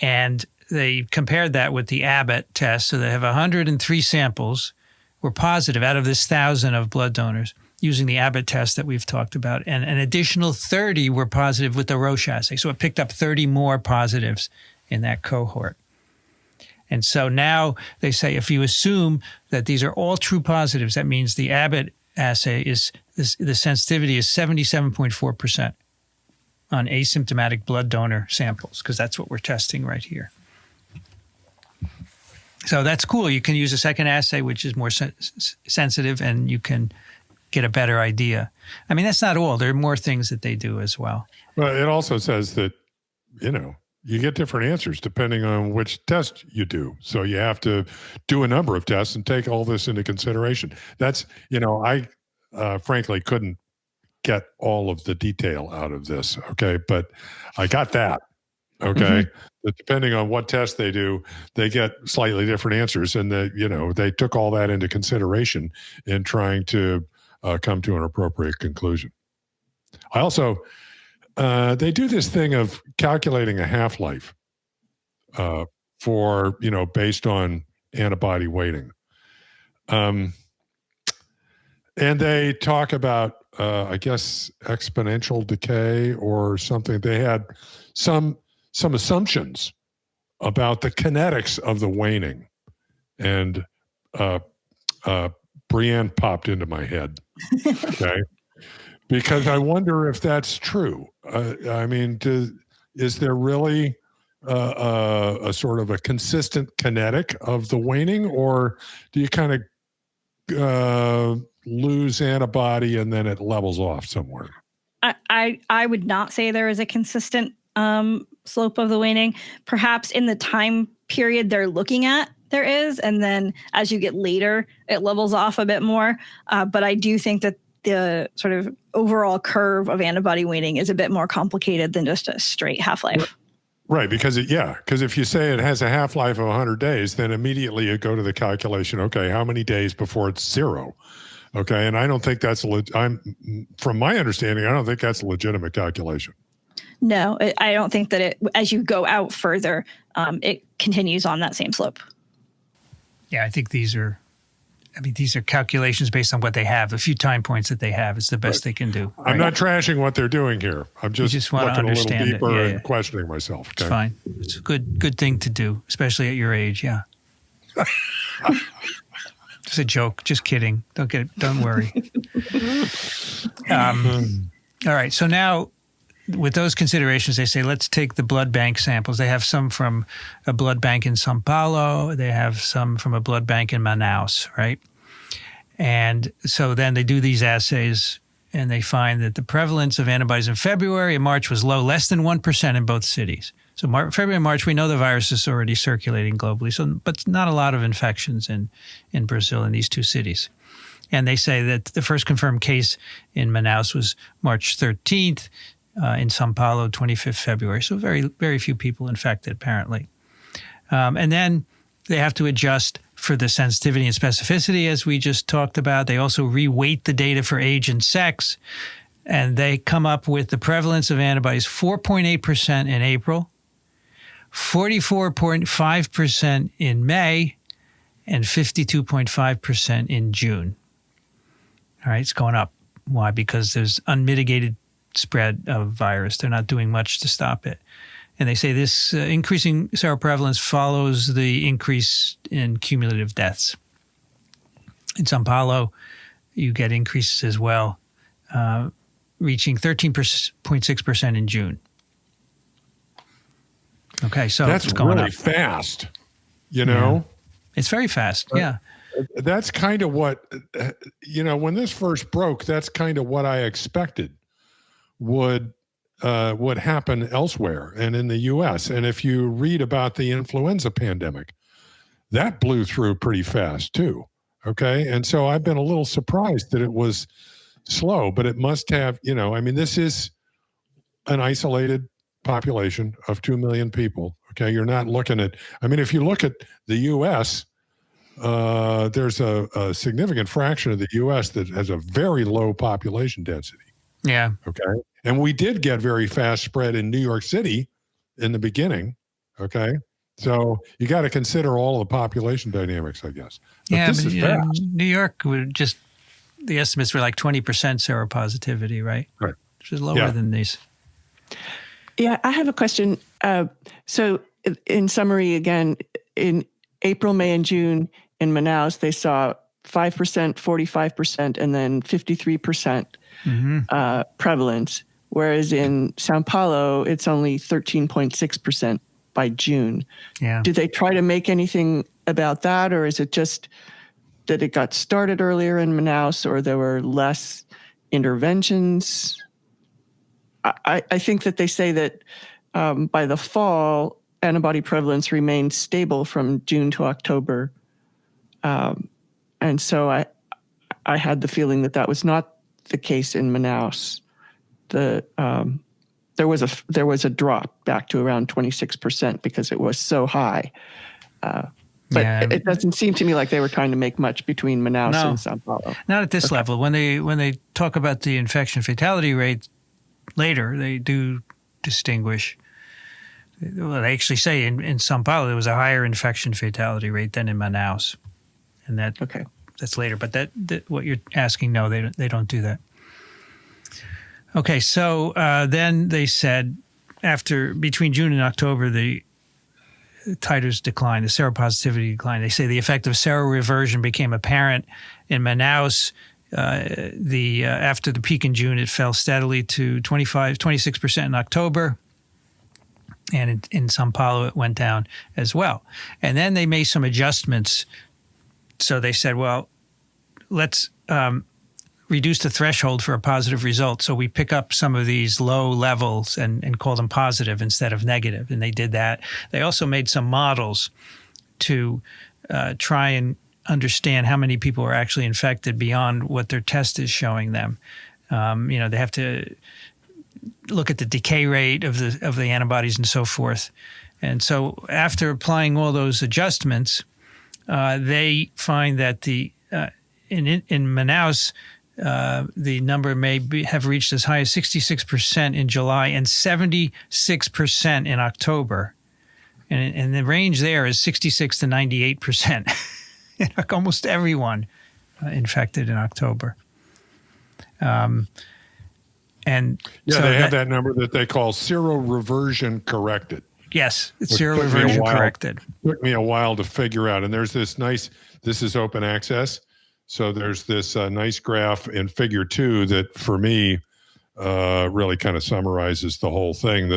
S1: And they compared that with the Abbott test. So they have 103 samples were positive out of this 1,000 of blood donors using the Abbott test that we've talked about. And an additional 30 were positive with the Roche assay. So it picked up 30 more positives in that cohort. And so now they say if you assume that these are all true positives, that means the Abbott assay the sensitivity is 77.4% on asymptomatic blood donor samples, because that's what we're testing right here. So that's cool. You can use a second assay, which is more sensitive, and you can get a better idea. I mean, that's not all. There are more things that they do as well.
S3: Well, it also says that, you get different answers depending on which test you do. So you have to do a number of tests and take all this into consideration. That's, I frankly couldn't get all of the detail out of this. Okay. But I got that. Okay. But depending on what test they do, they get slightly different answers. And they took all that into consideration in trying to come to an appropriate conclusion. I also, they do this thing of calculating a half-life for, based on antibody weighting. And they talk about I guess, exponential decay or something. They had some assumptions about the kinetics of the waning. And Brienne popped into my head, okay? Because I wonder if that's true. I mean, is there really a sort of a consistent kinetic of the waning, or do you kind of lose antibody and then it levels off somewhere?
S4: I would not say there is a consistent slope of the waning. Perhaps in the time period they're looking at, there is, and then as you get later, it levels off a bit more. But I do think that the sort of overall curve of antibody waning is a bit more complicated than just a straight half-life.
S3: Right, because if you say it has a half-life of 100 days, then immediately you go to the calculation, okay, how many days before it's zero? Okay, and I don't think that's from my understanding, I don't think that's a legitimate calculation.
S4: No, I don't think that as you go out further, it continues on that same slope.
S1: Yeah, I think these are calculations based on what they have. A few time points that they have is the best they can do. Right?
S3: I'm not trashing what they're doing here. I'm just looking a little deeper and questioning myself. Okay?
S1: It's fine. It's a good thing to do, especially at your age. Yeah. Just a joke. Just kidding. Don't worry. All right. So now, with those considerations, they say, let's take the blood bank samples. They have some from a blood bank in São Paulo. They have some from a blood bank in Manaus, right? And so then they do these assays, and they find that the prevalence of antibodies in February and March was low, less than 1% in both cities. So February and March, we know the virus is already circulating globally, but not a lot of infections in Brazil in these two cities. And they say that the first confirmed case in Manaus was March 13th. In São Paulo, 25th February. So very, very few people infected, apparently. And then they have to adjust for the sensitivity and specificity, as we just talked about. They also reweight the data for age and sex. And they come up with the prevalence of antibodies 4.8% in April, 44.5% in May, and 52.5% in June. All right, it's going up. Why? Because there's unmitigated spread of virus. They're not doing much to stop it. And they say this increasing seroprevalence follows the increase in cumulative deaths. In São Paulo, you get increases as well, reaching 13.6% in June. Okay, so
S3: that's
S1: it's going
S3: really
S1: up
S3: fast, you know?
S1: Yeah. It's very fast, yeah.
S3: That's kind of what, when this first broke, that's kind of what I expected would happen elsewhere and in the U.S. And if you read about the influenza pandemic, that blew through pretty fast too. Okay, and so I've been a little surprised that it was slow, but it must have. This is an isolated population of 2 million people. Okay, you're not looking at. If you look at the U.S., there's a significant fraction of the U.S. that has a very low population density.
S1: Yeah.
S3: Okay. And we did get very fast spread in New York City in the beginning. Okay. So you got to consider all the population dynamics, I guess. But this is fast.
S1: New York the estimates were like 20% seropositivity, right?
S3: Right.
S1: Which is lower than these.
S2: Yeah, I have a question. So in summary, again, in April, May, and June in Manaus, they saw 5%, 45%, and then 53% prevalence, whereas in São Paulo, it's only 13.6% by June.
S1: Yeah.
S2: Did they try to make anything about that, or is it just that it got started earlier in Manaus, or there were less interventions? I think that they say that by the fall, antibody prevalence remained stable from June to October. And so I had the feeling that was not the case in Manaus. There was a drop back to around 26% because it was so high. But it doesn't seem to me like they were trying to make much between Manaus and São Paulo.
S1: Not at this level. When they talk about the infection fatality rate later, they do distinguish. Well, they actually say in São Paulo there was a higher infection fatality rate than in Manaus, and that's later. But that what you're asking, no, they don't do that. Okay, so then they said between June and October, the titers declined, the seropositivity declined. They say the effect of seroreversion became apparent in Manaus. After the peak in June, it fell steadily to 26% in October. And in Sao Paulo, it went down as well. And then they made some adjustments. So they said, well, let's reduce the threshold for a positive result. So we pick up some of these low levels and call them positive instead of negative. And they did that. They also made some models to try and understand how many people are actually infected beyond what their test is showing them. They have to look at the decay rate of the antibodies and so forth. And so after applying all those adjustments, they find that in Manaus, the number have reached as high as 66% in July and 76% in October. And the range there is 66 to 98%. Almost everyone infected in October.
S3: They have that number that they call seroreversion corrected.
S1: Yes, it's seroreversion corrected.
S3: Took me a while to figure out. And there's this this is open access. So there's this nice graph in figure 2 that for me really kind of summarizes the whole thing.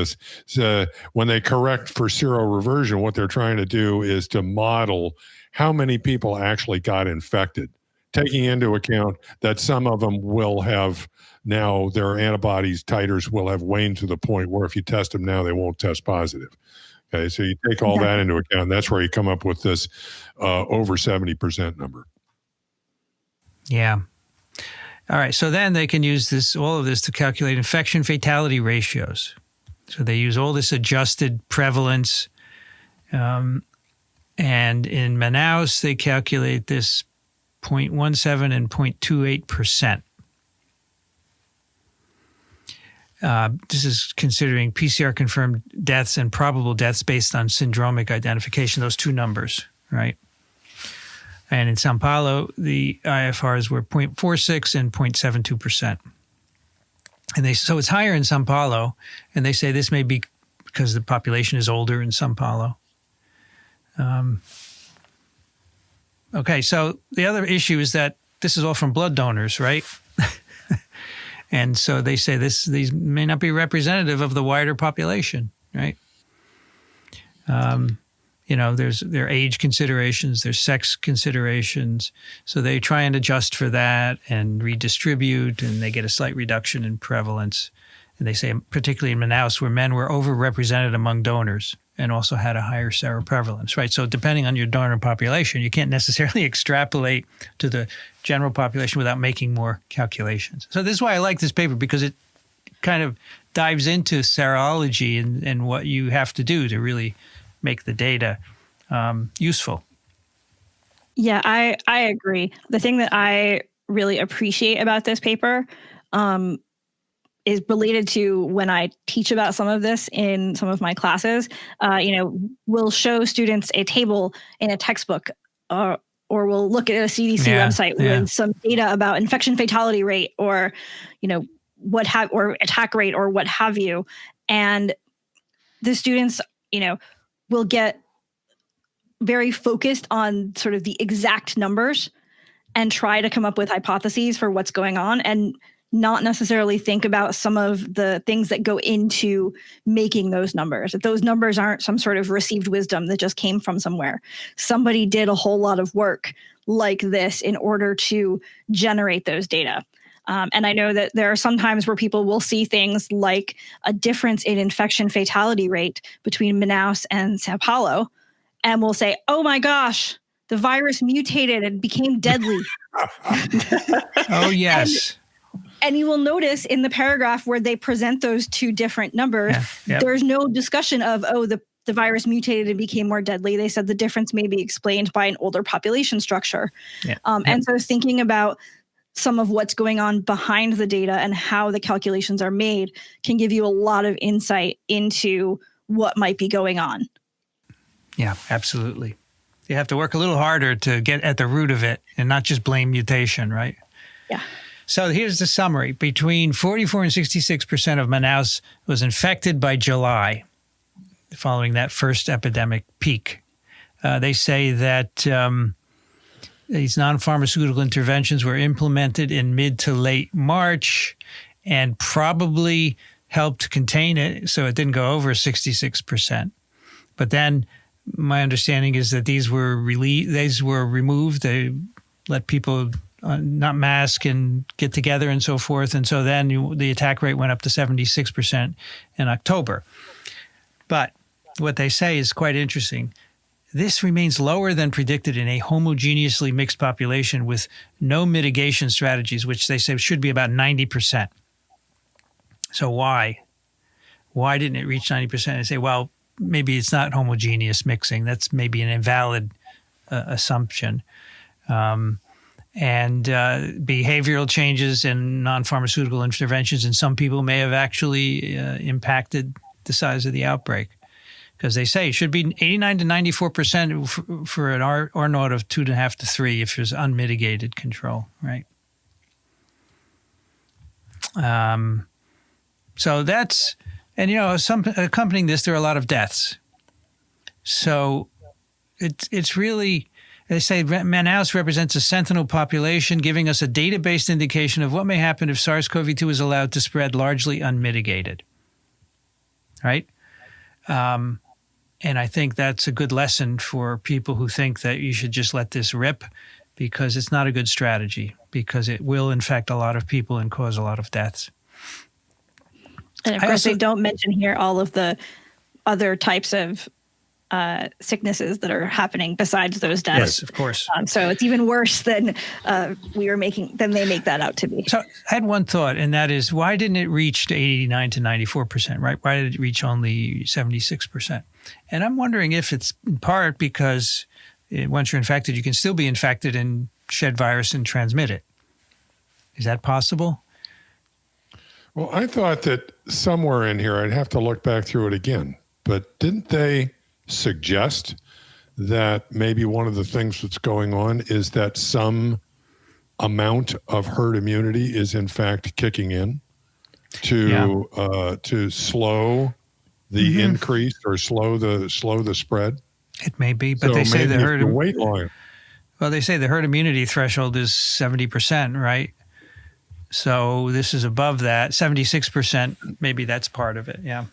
S3: When they correct for seroreversion, what they're trying to do is to model how many people actually got infected, taking into account that some of them will have now their antibodies titers will have waned to the point where if you test them now, they won't test positive. Okay, so you take all that into account. That's where you come up with this over 70% number.
S1: Yeah. All right. So then they can use all of this to calculate infection fatality ratios. So they use all this adjusted prevalence. And in Manaus, they calculate this 0.17 and 0.28%. This is considering PCR-confirmed deaths and probable deaths based on syndromic identification, those two numbers, right? And in Sao Paulo, the IFRs were 0.46 and 0.72%. And so it's higher in Sao Paulo, and they say this may be because the population is older in Sao Paulo. Okay, so the other issue is that this is all from blood donors, right? And so they say these may not be representative of the wider population, right? There's their age considerations, there's sex considerations. So they try and adjust for that and redistribute, and they get a slight reduction in prevalence. And they say, particularly in Manaus, where men were overrepresented among donors and also had a higher seroprevalence, right? So depending on your donor population, you can't necessarily extrapolate to the general population without making more calculations. So this is why I like this paper, because it kind of dives into serology and what you have to do to really make the data useful.
S4: Yeah, I agree. The thing that I really appreciate about this paper is related to when I teach about some of this in some of my classes. We'll show students a table in a textbook, or we'll look at a CDC website with some data about infection fatality rate, or or attack rate, or what have you, and the students will get very focused on sort of the exact numbers and try to come up with hypotheses for what's going on, and not necessarily think about some of the things that go into making those numbers. That those numbers aren't some sort of received wisdom that just came from somewhere. Somebody did a whole lot of work like this in order to generate those data. And I know that there are some times where people will see things like a difference in infection fatality rate between Manaus and Sao Paulo, and will say, oh my gosh, the virus mutated and became deadly.
S1: Oh, yes.
S4: And you will notice in the paragraph where they present those two different numbers, there's no discussion of, the virus mutated and became more deadly. They said the difference may be explained by an older population structure. And so thinking about some of what's going on behind the data and how the calculations are made can give you a lot of insight into what might be going on.
S1: Yeah, absolutely. You have to work a little harder to get at the root of it and not just blame mutation, right?
S4: Yeah.
S1: So here's the summary. Between 44 and 66% of Manaus was infected by July, following that first epidemic peak. They say that these non-pharmaceutical interventions were implemented in mid to late March and probably helped contain it so it didn't go over 66%. But then my understanding is that these were removed. They let people not mask and get together and so forth. And so then the attack rate went up to 76% in October. But what they say is quite interesting. This remains lower than predicted in a homogeneously mixed population with no mitigation strategies, which they say should be about 90%. So why? Why didn't it reach 90%? And say, well, maybe it's not homogeneous mixing. That's maybe an invalid assumption. And behavioral changes and non-pharmaceutical interventions in some people may have actually impacted the size of the outbreak. Because they say it should be 89 to 94% for an R naught of 2.5 to 3 if there's unmitigated control, right? So that's, and accompanying this, there are a lot of deaths. So it's really, they say Manaus represents a sentinel population, giving us a data-based indication of what may happen if SARS-CoV-2 is allowed to spread largely unmitigated, right? And I think that's a good lesson for people who think that you should just let this rip, because it's not a good strategy, because it will infect a lot of people and cause a lot of deaths.
S4: And of course, they don't mention here all of the other types of sicknesses that are happening besides those deaths.
S1: Yes, of course.
S4: So it's even worse than than they make that out to be.
S1: So I had one thought, and that is, why didn't it reach to 89 to 94%, right? Why did it reach only 76%? And I'm wondering if it's in part because once you're infected, you can still be infected and shed virus and transmit it. Is that possible?
S3: Well, I thought that somewhere in here, I'd have to look back through it again, but didn't they suggest that maybe one of the things that's going on is that some amount of herd immunity is in fact kicking in to slow the increase or slow the spread?
S1: It may be, but
S3: so
S1: they say the herd
S3: wait line.
S1: Well, they say the herd immunity threshold is 70%, right? So this is above that, 76%. Maybe that's part of it. Yeah.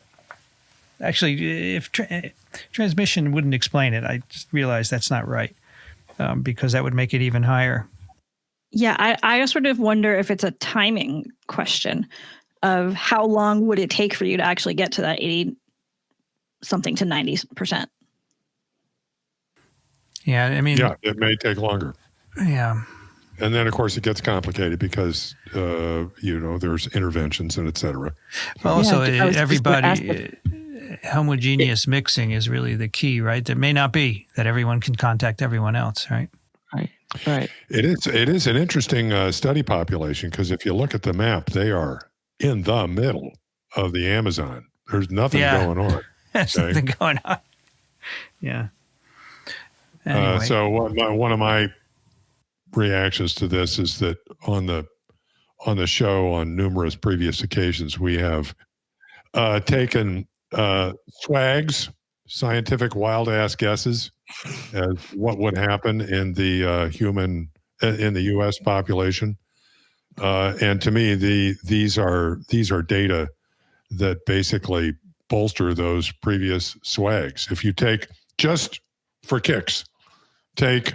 S1: Actually, if transmission wouldn't explain it, I just realized that's not right, because that would make it even higher.
S4: Yeah, I sort of wonder if it's a timing question of how long would it take for you to actually get to that 80-something to 90%.
S1: Yeah, I mean...
S3: Yeah, it may take longer.
S1: Yeah.
S3: And then, of course, it gets complicated because, there's interventions and et cetera.
S1: Well, also, everybody... homogeneous mixing is really the key, right? That may not be that everyone can contact everyone else, right?
S2: Right.
S3: It is an interesting study population, because if you look at the map, they are in the middle of the Amazon. There's nothing going on.
S1: There's nothing going on. Yeah. Anyway.
S3: So one of my reactions to this is that on the show on numerous previous occasions, we have taken swags, scientific wild ass guesses as what would happen in the in the U.S. population, and to me, these are data that basically bolster those previous swags. If you take, just for kicks, take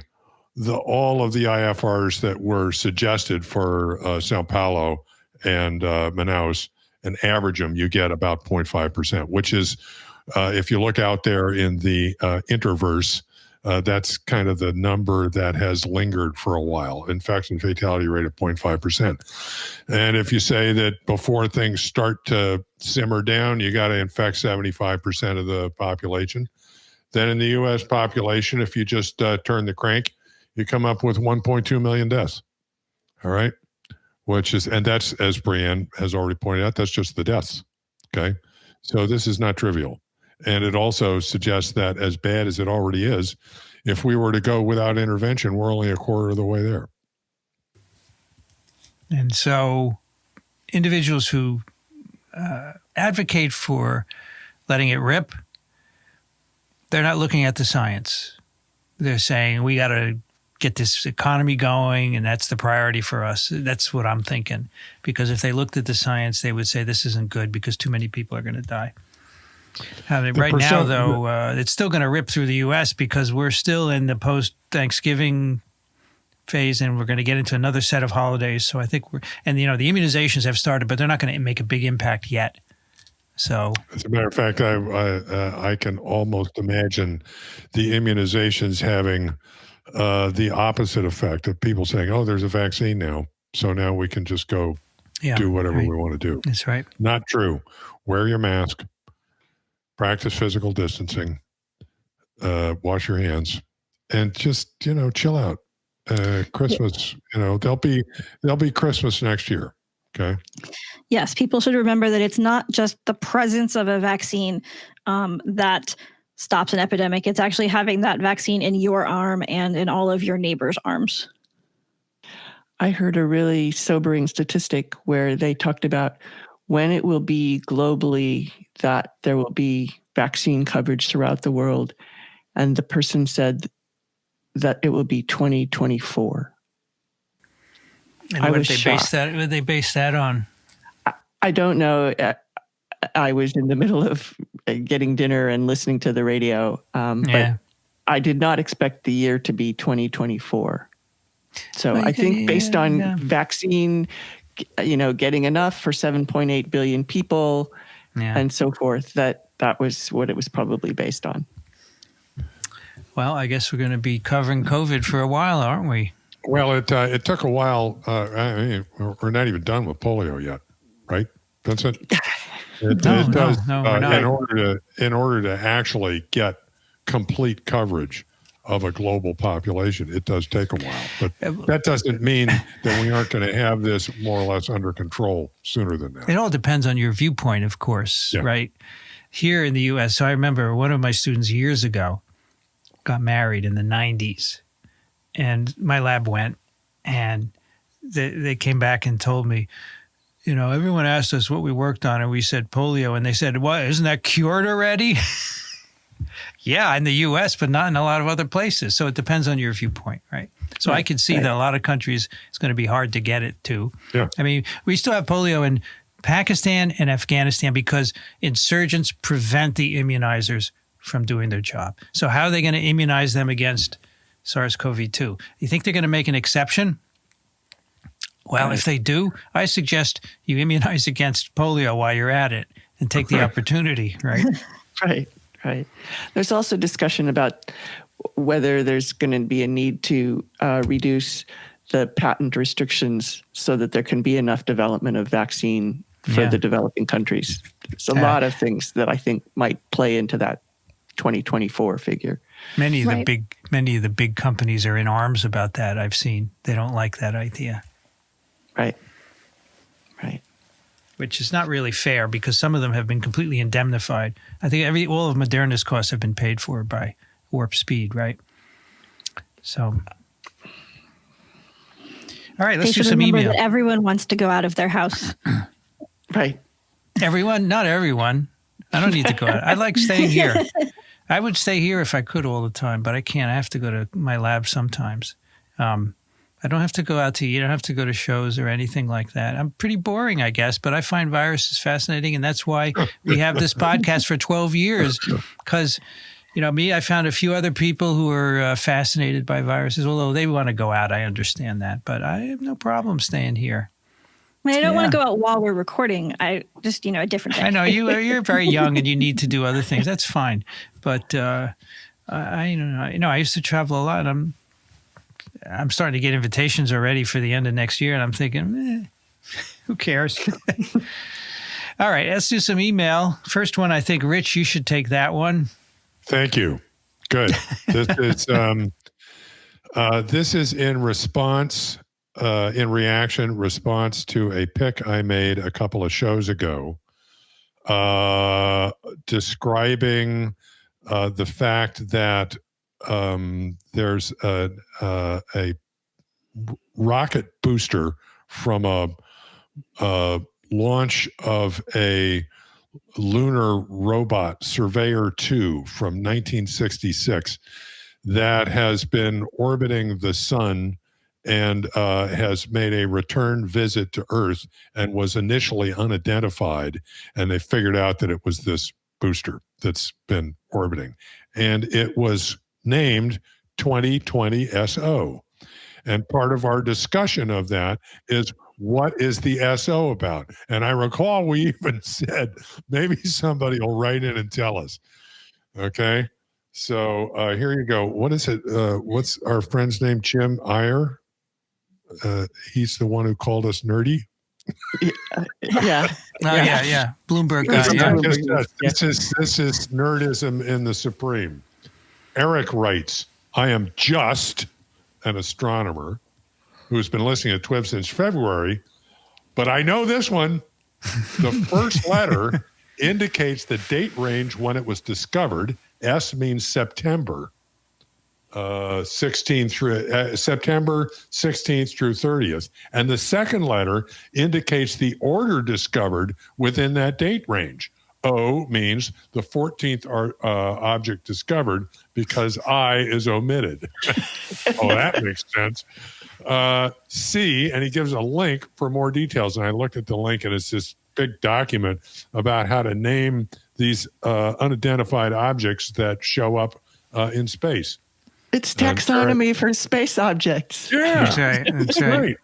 S3: all of the IFRs that were suggested for Sao Paulo and Manaus and average them, you get about 0.5%, which is, if you look out there in the interverse, that's kind of the number that has lingered for a while. Infection fatality rate of 0.5%. And if you say that before things start to simmer down, you got to infect 75% of the population, then in the U.S. population, if you just turn the crank, you come up with 1.2 million deaths. All right. Which is, and that's, as Brianne has already pointed out, that's just the deaths. Okay. So this is not trivial. And it also suggests that, as bad as it already is, if we were to go without intervention, we're only a quarter of the way there.
S1: And so individuals who advocate for letting it rip, they're not looking at the science. They're saying we got to get this economy going, and that's the priority for us. That's what I'm thinking. Because if they looked at the science, they would say this isn't good because too many people are going to die. Right now, though, it's still going to rip through the U.S. because we're still in the post-Thanksgiving phase, and we're going to get into another set of holidays. So I think the immunizations have started, but they're not going to make a big impact yet. So,
S3: as a matter of fact, I can almost imagine the immunizations having the opposite effect of people saying, "Oh, there's a vaccine now, so now we can just go do whatever we want to do."
S1: That's right.
S3: Not true. Wear your mask. Practice physical distancing. Wash your hands, and just chill out. Christmas, there'll be Christmas next year. Okay.
S4: Yes, people should remember that it's not just the presence of a vaccine that stops an epidemic. It's actually having that vaccine in your arm and in all of your neighbors' arms.
S2: I heard a really sobering statistic where they talked about when it will be globally that there will be vaccine coverage throughout the world. And the person said that it will be 2024.
S1: And what did they base that on?
S2: I don't know. I was in the middle of getting dinner and listening to the radio, but I did not expect the year to be 2024. So I think based on vaccine, getting enough for 7.8 billion people and so forth, that was what it was probably based on.
S1: Well, I guess we're going to be covering COVID for a while, aren't we?
S3: Well, it took a while. We're not even done with polio yet, right, Vincent?
S1: No, we're not.
S3: In order to actually get complete coverage of a global population, it does take a while. But that doesn't mean that we aren't going to have this more or less under control sooner than that.
S1: It all depends on your viewpoint, of course, right? Here in the U.S., so I remember one of my students years ago got married in the 90s. And my lab went, and they came back and told me, everyone asked us what we worked on, and we said polio. And they said, what, isn't that cured already? Yeah, in the U.S., but not in a lot of other places. So it depends on your viewpoint, right? So I could see that a lot of countries, it's going to be hard to get it to.
S3: Yeah.
S1: I mean, we still have polio in Pakistan and Afghanistan because insurgents prevent the immunizers from doing their job. So how are they going to immunize them against SARS-CoV-2? You think they're going to make an exception? Well, if they do, I suggest you immunize against polio while you're at it and take the opportunity, right?
S2: Right. There's also discussion about whether there's going to be a need to reduce the patent restrictions so that there can be enough development of vaccine for the developing countries. There's a lot of things that I think might play into that 2024 figure.
S1: Many of the big companies are in arms about that. I've seen they don't like that idea.
S2: Right.
S1: Which is not really fair because some of them have been completely indemnified. I think all of Moderna's costs have been paid for by Warp Speed, right? So, all right, let's do some email.
S4: That everyone wants to go out of their house.
S2: Right.
S1: Everyone? Not everyone. I don't need to go out. I like staying here. I would stay here if I could all the time, but I can't. I have to go to my lab sometimes. I don't have to go out to eat. I don't have to go to shows or anything like that. I'm pretty boring, I guess, but I find viruses fascinating, and that's why we have this podcast for 12 years because, me, I found a few other people who are fascinated by viruses, although they want to go out. I understand that, but I have no problem staying here.
S4: I mean, I don't want to go out while we're recording. I just, a different day.
S1: I know you're very young and you need to do other things. That's fine. But I used to travel a lot. I'm starting to get invitations already for the end of next year, and I'm thinking, who cares? All right, let's do some email. First one, I think, Rich, you should take that one.
S3: Thank you. Good. This is in response, response to a pick I made a couple of shows ago, describing the fact that there's a rocket booster from a launch of a lunar robot, Surveyor 2, from 1966, that has been orbiting the sun and has made a return visit to Earth and was initially unidentified. And they figured out that it was this booster that's been orbiting. And it was named 2020 SO. And part of our discussion of that is, what is the SO about? And I recall we even said, maybe somebody will write in and tell us. Okay. So here you go. What is it? What's our friend's name? Jim Iyer. He's the one who called us nerdy.
S2: Yeah.
S1: Yeah. Bloomberg guy.
S3: This is nerdism in the supreme. Eric writes, I am just an astronomer who's been listening to TWiV since February, but I know this one. The first letter indicates the date range when it was discovered. S means September 16th through September 16th through 30th, and the second letter indicates the order discovered within that date range. O means the 14th object discovered, because I is omitted. Oh, that makes sense. C, and he gives a link for more details. And I looked at the link, and it's this big document about how to name these unidentified objects that show up in space.
S2: It's taxonomy for space objects.
S3: Yeah,
S1: That's right.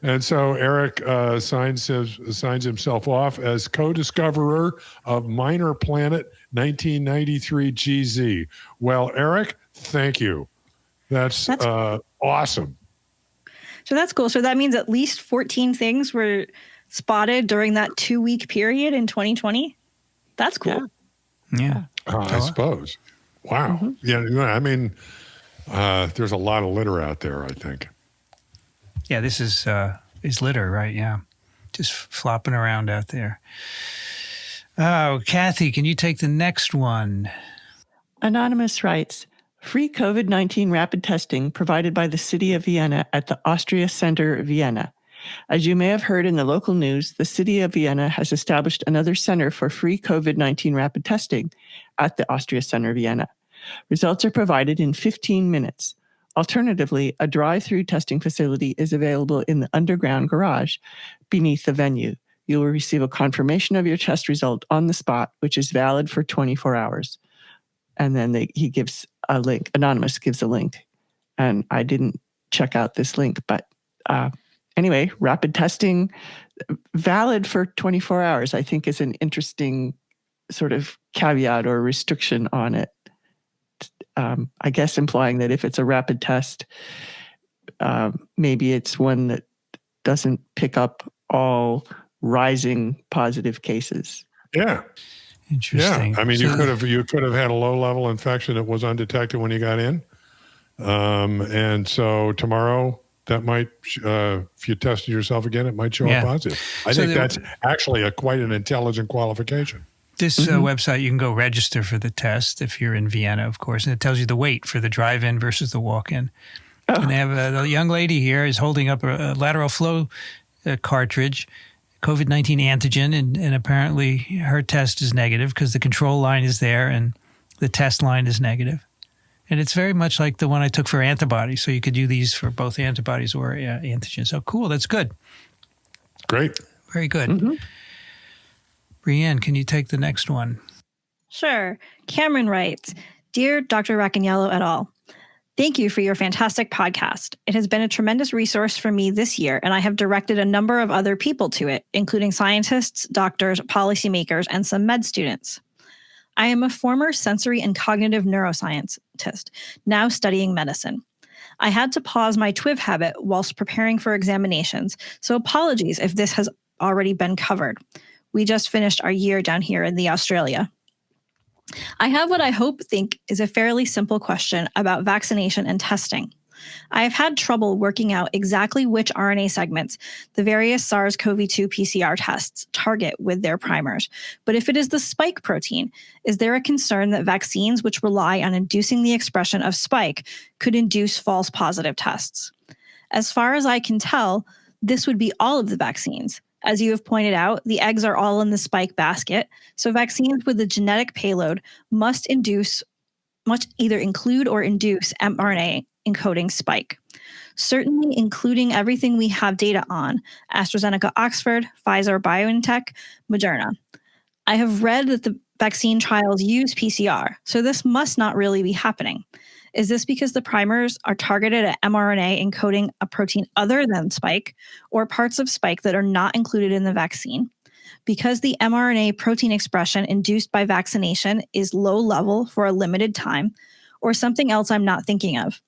S3: And so Eric signs himself off as co-discoverer of Minor Planet 1993 GZ. Well, Eric, thank you. That's awesome.
S4: So that's cool. So that means at least 14 things were spotted during that 2-week period in 2020. That's cool.
S1: Yeah.
S3: I suppose. Wow. Mm-hmm. Yeah. I mean, there's a lot of litter out there, I think.
S1: Yeah, this is litter, right? Yeah, just flopping around out there. Oh, Kathy, can you take the next one?
S2: Anonymous writes, free COVID-19 rapid testing provided by the city of Vienna at the Austria Center Vienna. As you may have heard in the local news, the city of Vienna has established another center for free COVID-19 rapid testing at the Austria Center Vienna. Results are provided in 15 minutes. Alternatively, a drive-through testing facility is available in the underground garage beneath the venue. You will receive a confirmation of your test result on the spot, which is valid for 24 hours. And then he gives a link. Anonymous gives a link. And I didn't check out this link, but anyway, rapid testing valid for 24 hours, I think, is an interesting sort of caveat or restriction on it. I guess implying that if it's a rapid test, maybe it's one that doesn't pick up all rising positive cases.
S3: Yeah.
S1: Interesting.
S3: Yeah. I mean, you could have had a low-level infection that was undetected when you got in. And so tomorrow, that might, if you tested yourself again, it might show up positive. I think that's actually quite an intelligent qualification.
S1: This website, you can go register for the test if you're in Vienna, of course, and it tells you the wait for the drive-in versus the walk-in. Oh. And they have a young lady here is holding up a lateral flow cartridge, COVID-19 antigen, and apparently her test is negative because the control line is there and the test line is negative. And it's very much like the one I took for antibodies, so you could do these for both antibodies or antigens. So cool, that's good.
S3: Great.
S1: Very good. Mm-hmm. Brianne, can you take the next one?
S4: Sure. Cameron writes, Dear Dr. Racaniello et al., thank you for your fantastic podcast. It has been a tremendous resource for me this year, and I have directed a number of other people to it, including scientists, doctors, policymakers, and some med students. I am a former sensory and cognitive neuroscientist, now studying medicine. I had to pause my TWiV habit whilst preparing for examinations, so apologies if this has already been covered. We just finished our year down here in Australia. I have what I think is a fairly simple question about vaccination and testing. I have had trouble working out exactly which RNA segments the various SARS-CoV-2 PCR tests target with their primers. But if it is the spike protein, is there a concern that vaccines which rely on inducing the expression of spike could induce false positive tests? As far as I can tell, this would be all of the vaccines. As you have pointed out, the eggs are all in the spike basket. So vaccines with a genetic payload must either include or induce mRNA encoding spike. Certainly including everything we have data on: AstraZeneca, Oxford, Pfizer, BioNTech, Moderna. I have read that the vaccine trials use PCR, so this must not really be happening. Is this because the primers are targeted at mRNA encoding a protein other than spike, or parts of spike that are not included in the vaccine? Because the mRNA protein expression induced by vaccination is low level for a limited time, or something else I'm not thinking of?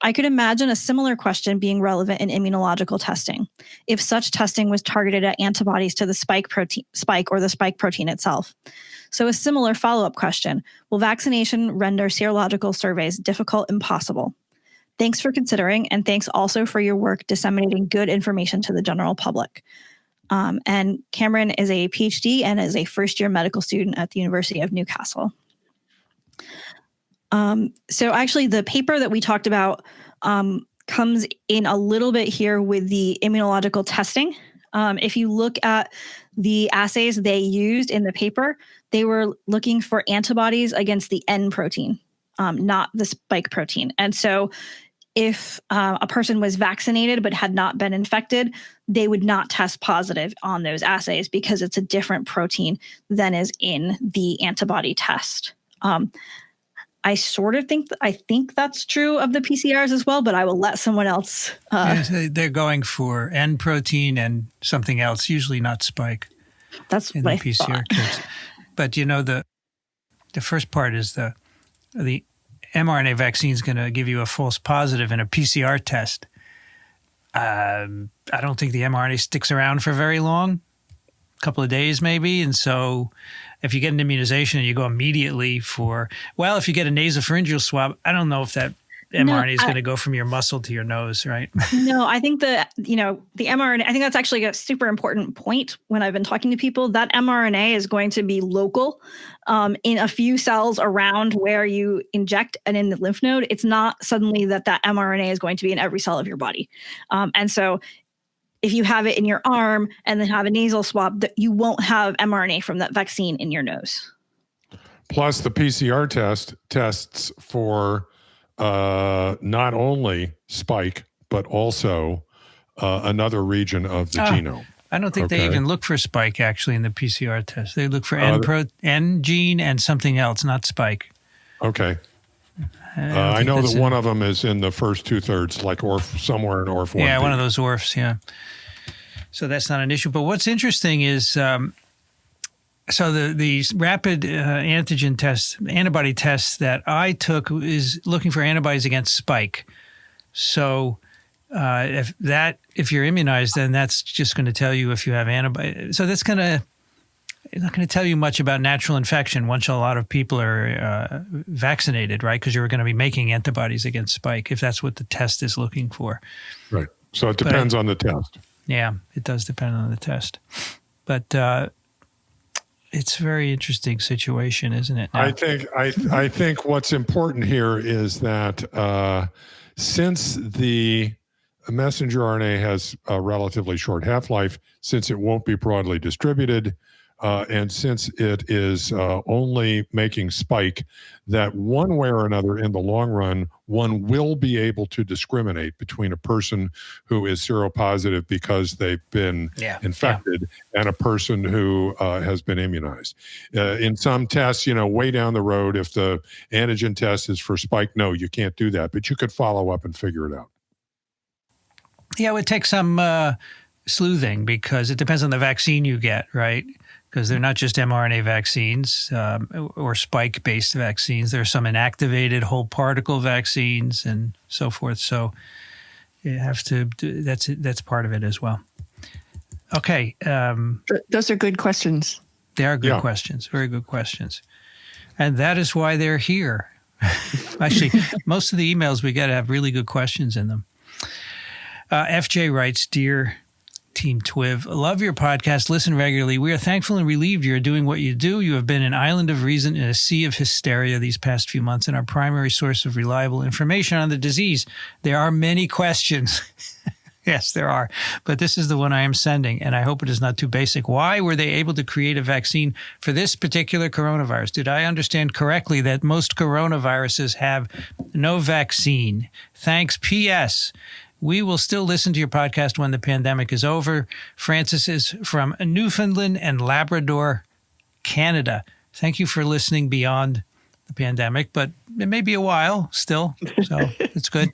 S4: I could imagine a similar question being relevant in immunological testing, if such testing was targeted at antibodies to the spike or the spike protein itself. So a similar follow-up question: will vaccination render serological surveys difficult, impossible? Thanks for considering, and thanks also for your work disseminating good information to the general public. And Cameron is a PhD and is a first-year medical student at the University of Newcastle. So actually, the paper that we talked about comes in a little bit here with the immunological testing. If you look at the assays they used in the paper, they were looking for antibodies against the N protein, not the spike protein. And so if a person was vaccinated but had not been infected, they would not test positive on those assays because it's a different protein than is in the antibody test. I sort of think that's true of the PCRs as well, but I will let someone else.
S1: They're going for N protein and something else, usually not spike.
S4: That's
S1: in
S4: what
S1: the PCR kits. But you know, the first part is the mRNA vaccine is going to give you a false positive in a PCR test. I don't think the mRNA sticks around for very long, a couple of days maybe, and so. If you get an immunization and you go immediately if you get a nasopharyngeal swab, I don't know if that mRNA is going to go from your muscle to your nose, right?
S4: No, I think the mRNA, I think that's actually a super important point when I've been talking to people. That mRNA is going to be local in a few cells around where you inject and in the lymph node. It's not suddenly that mRNA is going to be in every cell of your body. And so if you have it in your arm and then have a nasal swab, that you won't have mRNA from that vaccine in your nose.
S3: Plus, the PCR tests for not only spike, but also another region of the genome.
S1: I don't think they even look for spike, actually, in the PCR test. They look for N gene and something else, not spike.
S3: Okay. I know that one of them is in the first 2/3, like somewhere in ORF1.
S1: Yeah, one of those ORFs, yeah. So that's not an issue. But what's interesting is, so the rapid antigen test, antibody test that I took is looking for antibodies against spike. So if you're immunized, then that's just going to tell you if you have antibodies. So it's not going to tell you much about natural infection once a lot of people are vaccinated, right? Because you're going to be making antibodies against spike if that's what the test is looking for.
S3: Right. So it depends on the test.
S1: Yeah, it does depend on the test. But it's a very interesting situation, isn't it? Now?
S3: I think what's important here is that since the messenger RNA has a relatively short half-life, since it won't be broadly distributed, and since it is only making spike, that one way or another in the long run, one will be able to discriminate between a person who is seropositive because they've been infected and a person who has been immunized. In some tests, way down the road, if the antigen test is for spike, no, you can't do that, but you could follow up and figure it out.
S1: Yeah, it would take some sleuthing because it depends on the vaccine you get, right? Because they're not just mRNA vaccines or spike-based vaccines. There are some inactivated whole particle vaccines and so forth. So you have to. That's part of it as well. Okay.
S2: Those are good questions.
S1: They are good questions. Very good questions. And that is why they're here. Actually, most of the emails we get have really good questions in them. FJ writes, "Dear Team TWiV, love your podcast, listen regularly. We are thankful and relieved you are doing what you do. You have been an island of reason in a sea of hysteria these past few months and our primary source of reliable information on the disease. There are many questions." Yes, there are. But this is the one I am sending, and I hope it is not too basic. Why were they able to create a vaccine for this particular coronavirus? Did I understand correctly that most coronaviruses have no vaccine? Thanks. P.S. We will still listen to your podcast when the pandemic is over. Francis is from Newfoundland and Labrador, Canada. Thank you for listening beyond the pandemic, but it may be a while still, so it's good.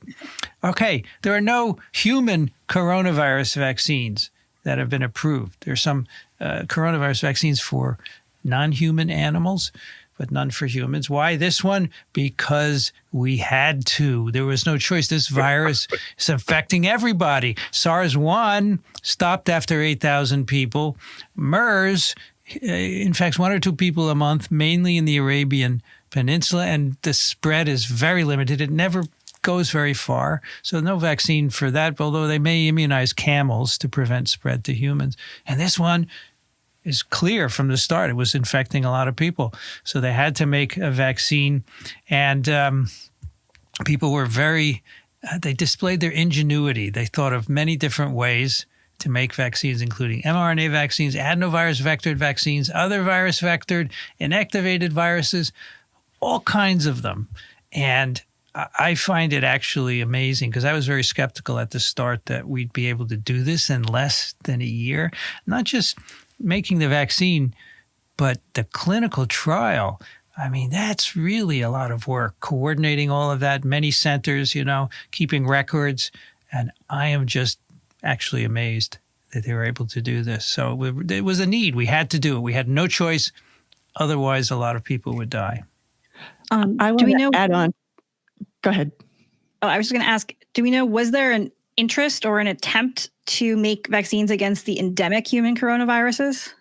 S1: Okay, there are no human coronavirus vaccines that have been approved. There's some coronavirus vaccines for non-human animals, but none for humans. Why this one? Because we had to. There was no choice. This virus is affecting everybody. SARS-1 stopped after 8,000 people. MERS infects 1 or 2 people a month, mainly in the Arabian Peninsula, and the spread is very limited. It never goes very far. So no vaccine for that, although they may immunize camels to prevent spread to humans. And this one is clear from the start. It was infecting a lot of people. So they had to make a vaccine. And people were they displayed their ingenuity. They thought of many different ways to make vaccines, including mRNA vaccines, adenovirus vectored vaccines, other virus vectored, inactivated viruses, all kinds of them. And I find it actually amazing because I was very skeptical at the start that we'd be able to do this in less than a year. Not just making the vaccine, but the clinical trial. I mean, that's really a lot of work, coordinating all of that, many centers, keeping records. And I am just actually amazed that they were able to do this. So it was a need. We had to do it. We had no choice. Otherwise, a lot of people would die.
S2: I want to add on. Go ahead.
S4: Oh, I was just going to ask, do we know, was there an interest or an attempt to make vaccines against the endemic human coronaviruses?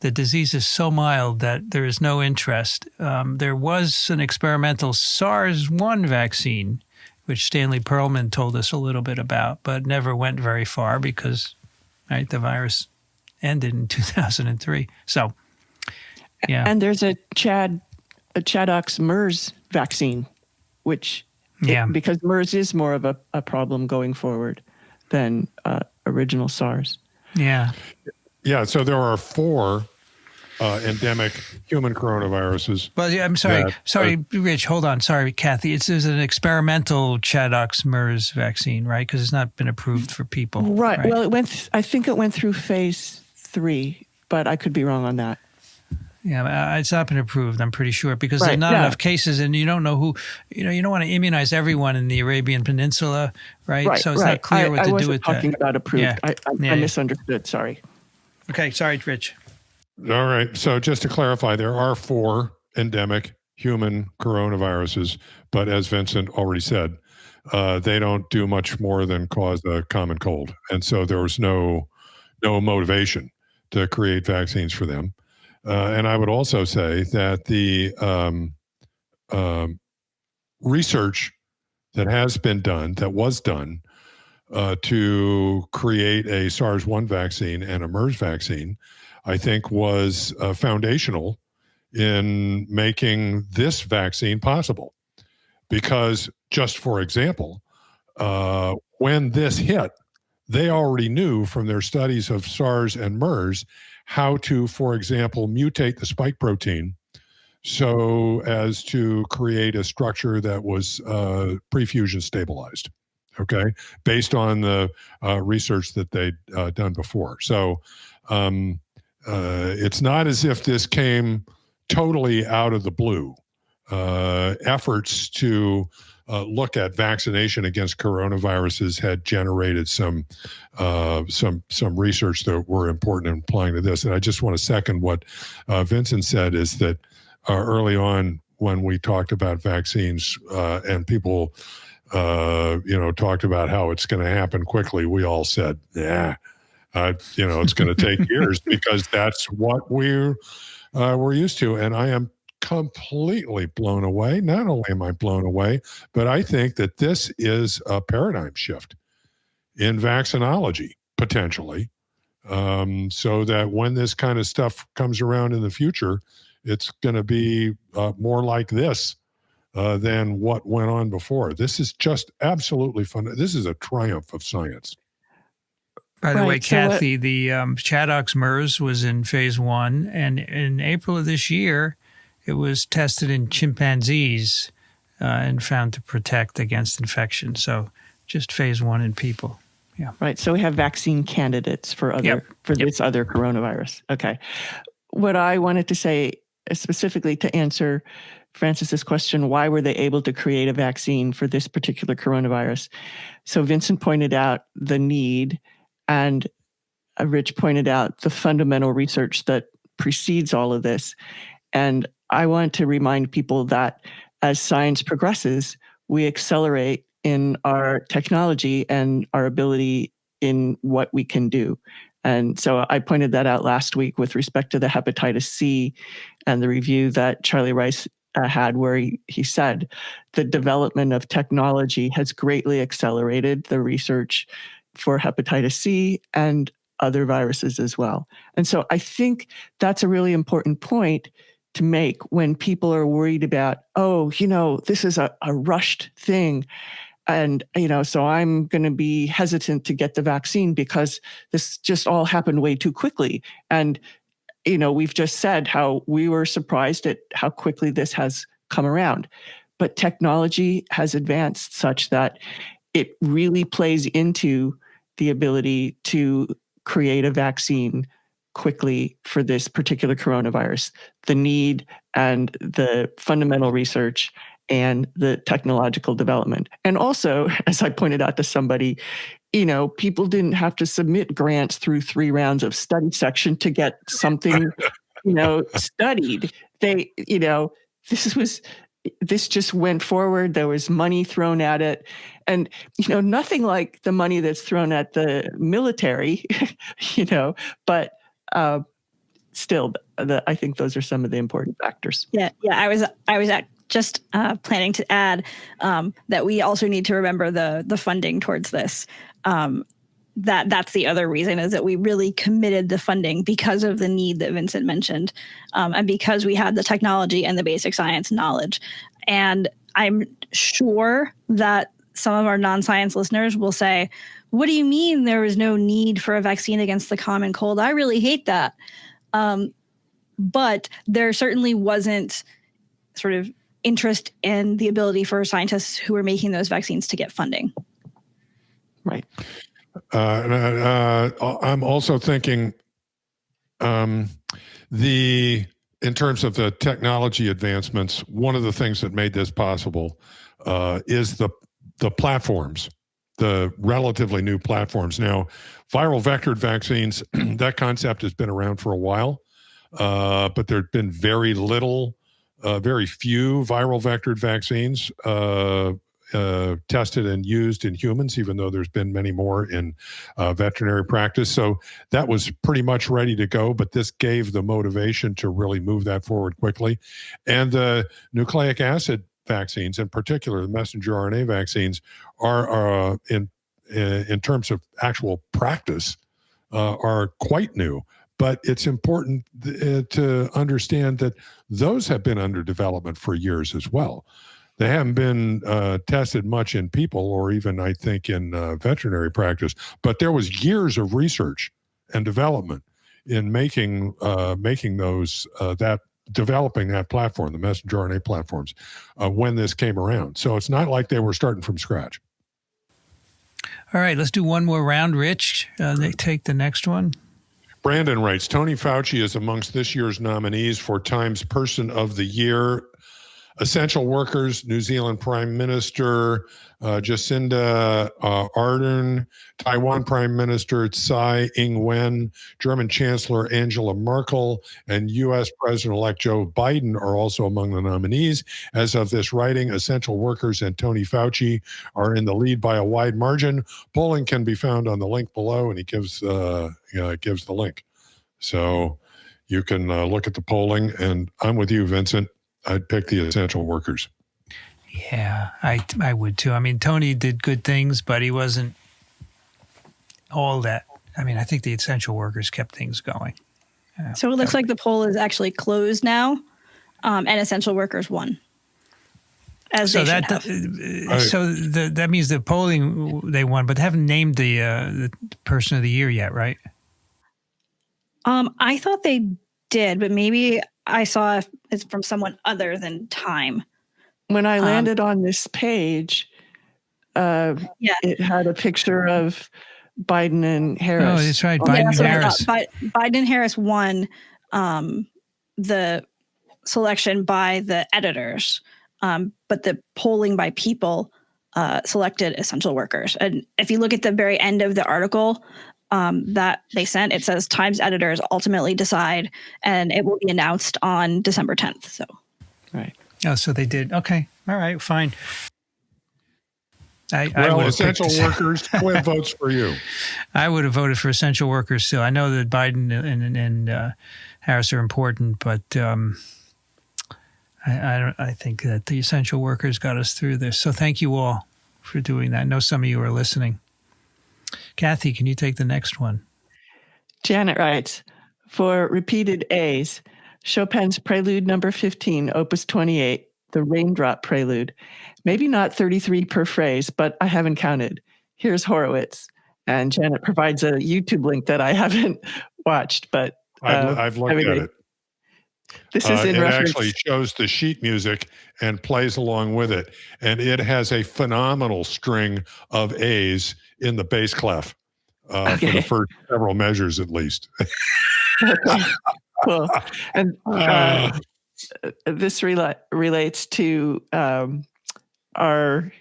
S1: The disease is so mild that there is no interest. There was an experimental SARS-1 vaccine, which Stanley Perlman told us a little bit about, but never went very far because the virus ended in 2003. So, yeah.
S2: And there's a Chadox MERS vaccine, which, because MERS is more of a problem going forward than original SARS.
S1: Yeah.
S3: Yeah, so there are 4 endemic human coronaviruses.
S1: Well, yeah, I'm sorry. Rich, hold on. Sorry, Kathy. There's an experimental Chadox MERS vaccine, right? Because it's not been approved for people.
S2: Right. Well, I think it went through phase 3, but I could be wrong on that.
S1: Yeah, it's not been approved, I'm pretty sure, because there are not enough cases, and you don't know who, you don't want to immunize everyone in the Arabian Peninsula, right? So it's not clear what to do with that.
S2: I wasn't talking about approved.
S1: Yeah.
S2: I misunderstood. Sorry.
S1: Okay, sorry, Rich.
S3: All right. So just to clarify, there are 4 endemic human coronaviruses, but as Vincent already said, they don't do much more than cause a common cold. And so there was no motivation to create vaccines for them. And I would also say that the research that was done to create a SARS-1 vaccine and a MERS vaccine, I think was foundational in making this vaccine possible. Because just for example, when this hit, they already knew from their studies of SARS and MERS how to, for example, mutate the spike protein so as to create a structure that was pre-fusion stabilized, okay, based on the research that they'd done before. So it's not as if this came totally out of the blue. Efforts to look at vaccination against coronaviruses had generated some research that were important in applying to this. And I just want to second what Vincent said, is that early on when we talked about vaccines and people talked about how it's going to happen quickly, we all said, it's going to take years because that's what we're used to. And I am completely blown away. Not only am I blown away, but I think that this is a paradigm shift in vaccinology, potentially, so that when this kind of stuff comes around in the future, it's going to be more like this than what went on before. This is just absolutely fun. This is a triumph of science.
S1: By the
S2: Right,
S1: way,
S2: so
S1: Kathy, the Chaddox MERS was in phase 1, and in April of this year, it was tested in chimpanzees and found to protect against infection. So just phase 1 in people. Yeah.
S2: Right. So we have vaccine candidates for this other coronavirus. Okay. What I wanted to say specifically to answer Francis's question, why were they able to create a vaccine for this particular coronavirus? So Vincent pointed out the need, and Rich pointed out the fundamental research that precedes all of this. And I want to remind people that as science progresses, we accelerate in our technology and our ability in what we can do. And so I pointed that out last week with respect to the hepatitis C and the review that Charlie Rice had, where he said the development of technology has greatly accelerated the research for hepatitis C and other viruses as well. And so I think that's a really important point to make when people are worried about, this is a rushed thing. And, so I'm going to be hesitant to get the vaccine because this just all happened way too quickly. And, we've just said how we were surprised at how quickly this has come around. But technology has advanced such that it really plays into the ability to create a vaccine quickly for this particular coronavirus. The need and the fundamental research and the technological development. And also, as I pointed out to somebody, people didn't have to submit grants through 3 rounds of study section to get something, studied. They, this just went forward. There was money thrown at it. And, nothing like the money that's thrown at the military, but still, I think those are some of the important factors.
S4: Yeah. I was just planning to add that we also need to remember the funding towards this. That's the other reason, is that we really committed the funding because of the need that Vincent mentioned, and because we had the technology and the basic science knowledge. And I'm sure that some of our non-science listeners will say, what do you mean there was no need for a vaccine against the common cold? I really hate that. But there certainly wasn't sort of interest in the ability for scientists who were making those vaccines to get funding.
S2: Right.
S3: I'm also thinking in terms of the technology advancements, one of the things that made this possible is the platforms, the relatively new platforms. Now, viral vectored vaccines, that concept has been around for a while, but there have been very few viral vectored vaccines tested and used in humans, even though there's been many more in veterinary practice. So that was pretty much ready to go, but this gave the motivation to really move that forward quickly. And the nucleic acid vaccines, in particular, the messenger RNA vaccines, are in terms of actual practice, are quite new. But it's important to understand that those have been under development for years as well. They haven't been tested much in people, or even, I think, in veterinary practice. But there was years of research and development in making those developing that platform, the messenger RNA platforms, when this came around. So it's not like they were starting from scratch.
S1: All right, let's do one more round, Rich. They take the next one.
S3: Brandon writes, Tony Fauci is amongst this year's nominees for Time's Person of the Year. Essential workers, New Zealand Prime Minister Jacinda Ardern, Taiwan Prime Minister Tsai Ing-wen, German Chancellor Angela Merkel, and U.S. President-elect Joe Biden are also among the nominees. As of this writing, essential workers and Tony Fauci are in the lead by a wide margin. Polling can be found on the link below, and he gives the link. So you can look at the polling, and I'm with you, Vincent. I'd pick the essential workers.
S1: Yeah, I would too. I mean, Tony did good things, but he wasn't all that. I mean, I think the essential workers kept things going.
S4: So it looks like the poll is actually closed now, and essential workers won. as
S1: So
S4: they
S1: that
S4: should have.
S1: that means the polling they won, but they haven't named the person of the year yet, right?
S4: I thought they did, but maybe I saw it's from someone other than Time.
S2: When I landed on this page, it had a picture of Biden and Harris.
S1: Oh, that's right. Biden and Harris.
S4: Biden and Harris won the selection by the editors, but the polling by people selected essential workers. And if you look at the very end of the article that they sent, it says Times editors ultimately decide, and it will be announced on December 10th. So,
S2: right.
S1: Oh, so they did. Okay. All right. Fine.
S3: Well, essential workers, TWiV votes for you.
S1: I would have voted for essential workers still. I know that Biden and Harris are important, but I think that the essential workers got us through this. So thank you all for doing that. I know some of you are listening. Kathy, can you take the next one?
S2: Janet writes, for repeated A's, Chopin's Prelude number 15, Opus 28, the Raindrop Prelude. Maybe not 33 per phrase, but I haven't counted. Here's Horowitz. And Janet provides a YouTube link that I haven't watched, but
S3: I've looked at it.
S2: This is in reference.
S3: It actually shows the sheet music and plays along with it. And it has a phenomenal string of A's in the bass clef for the first several measures, at least.
S2: Cool. And this relates to our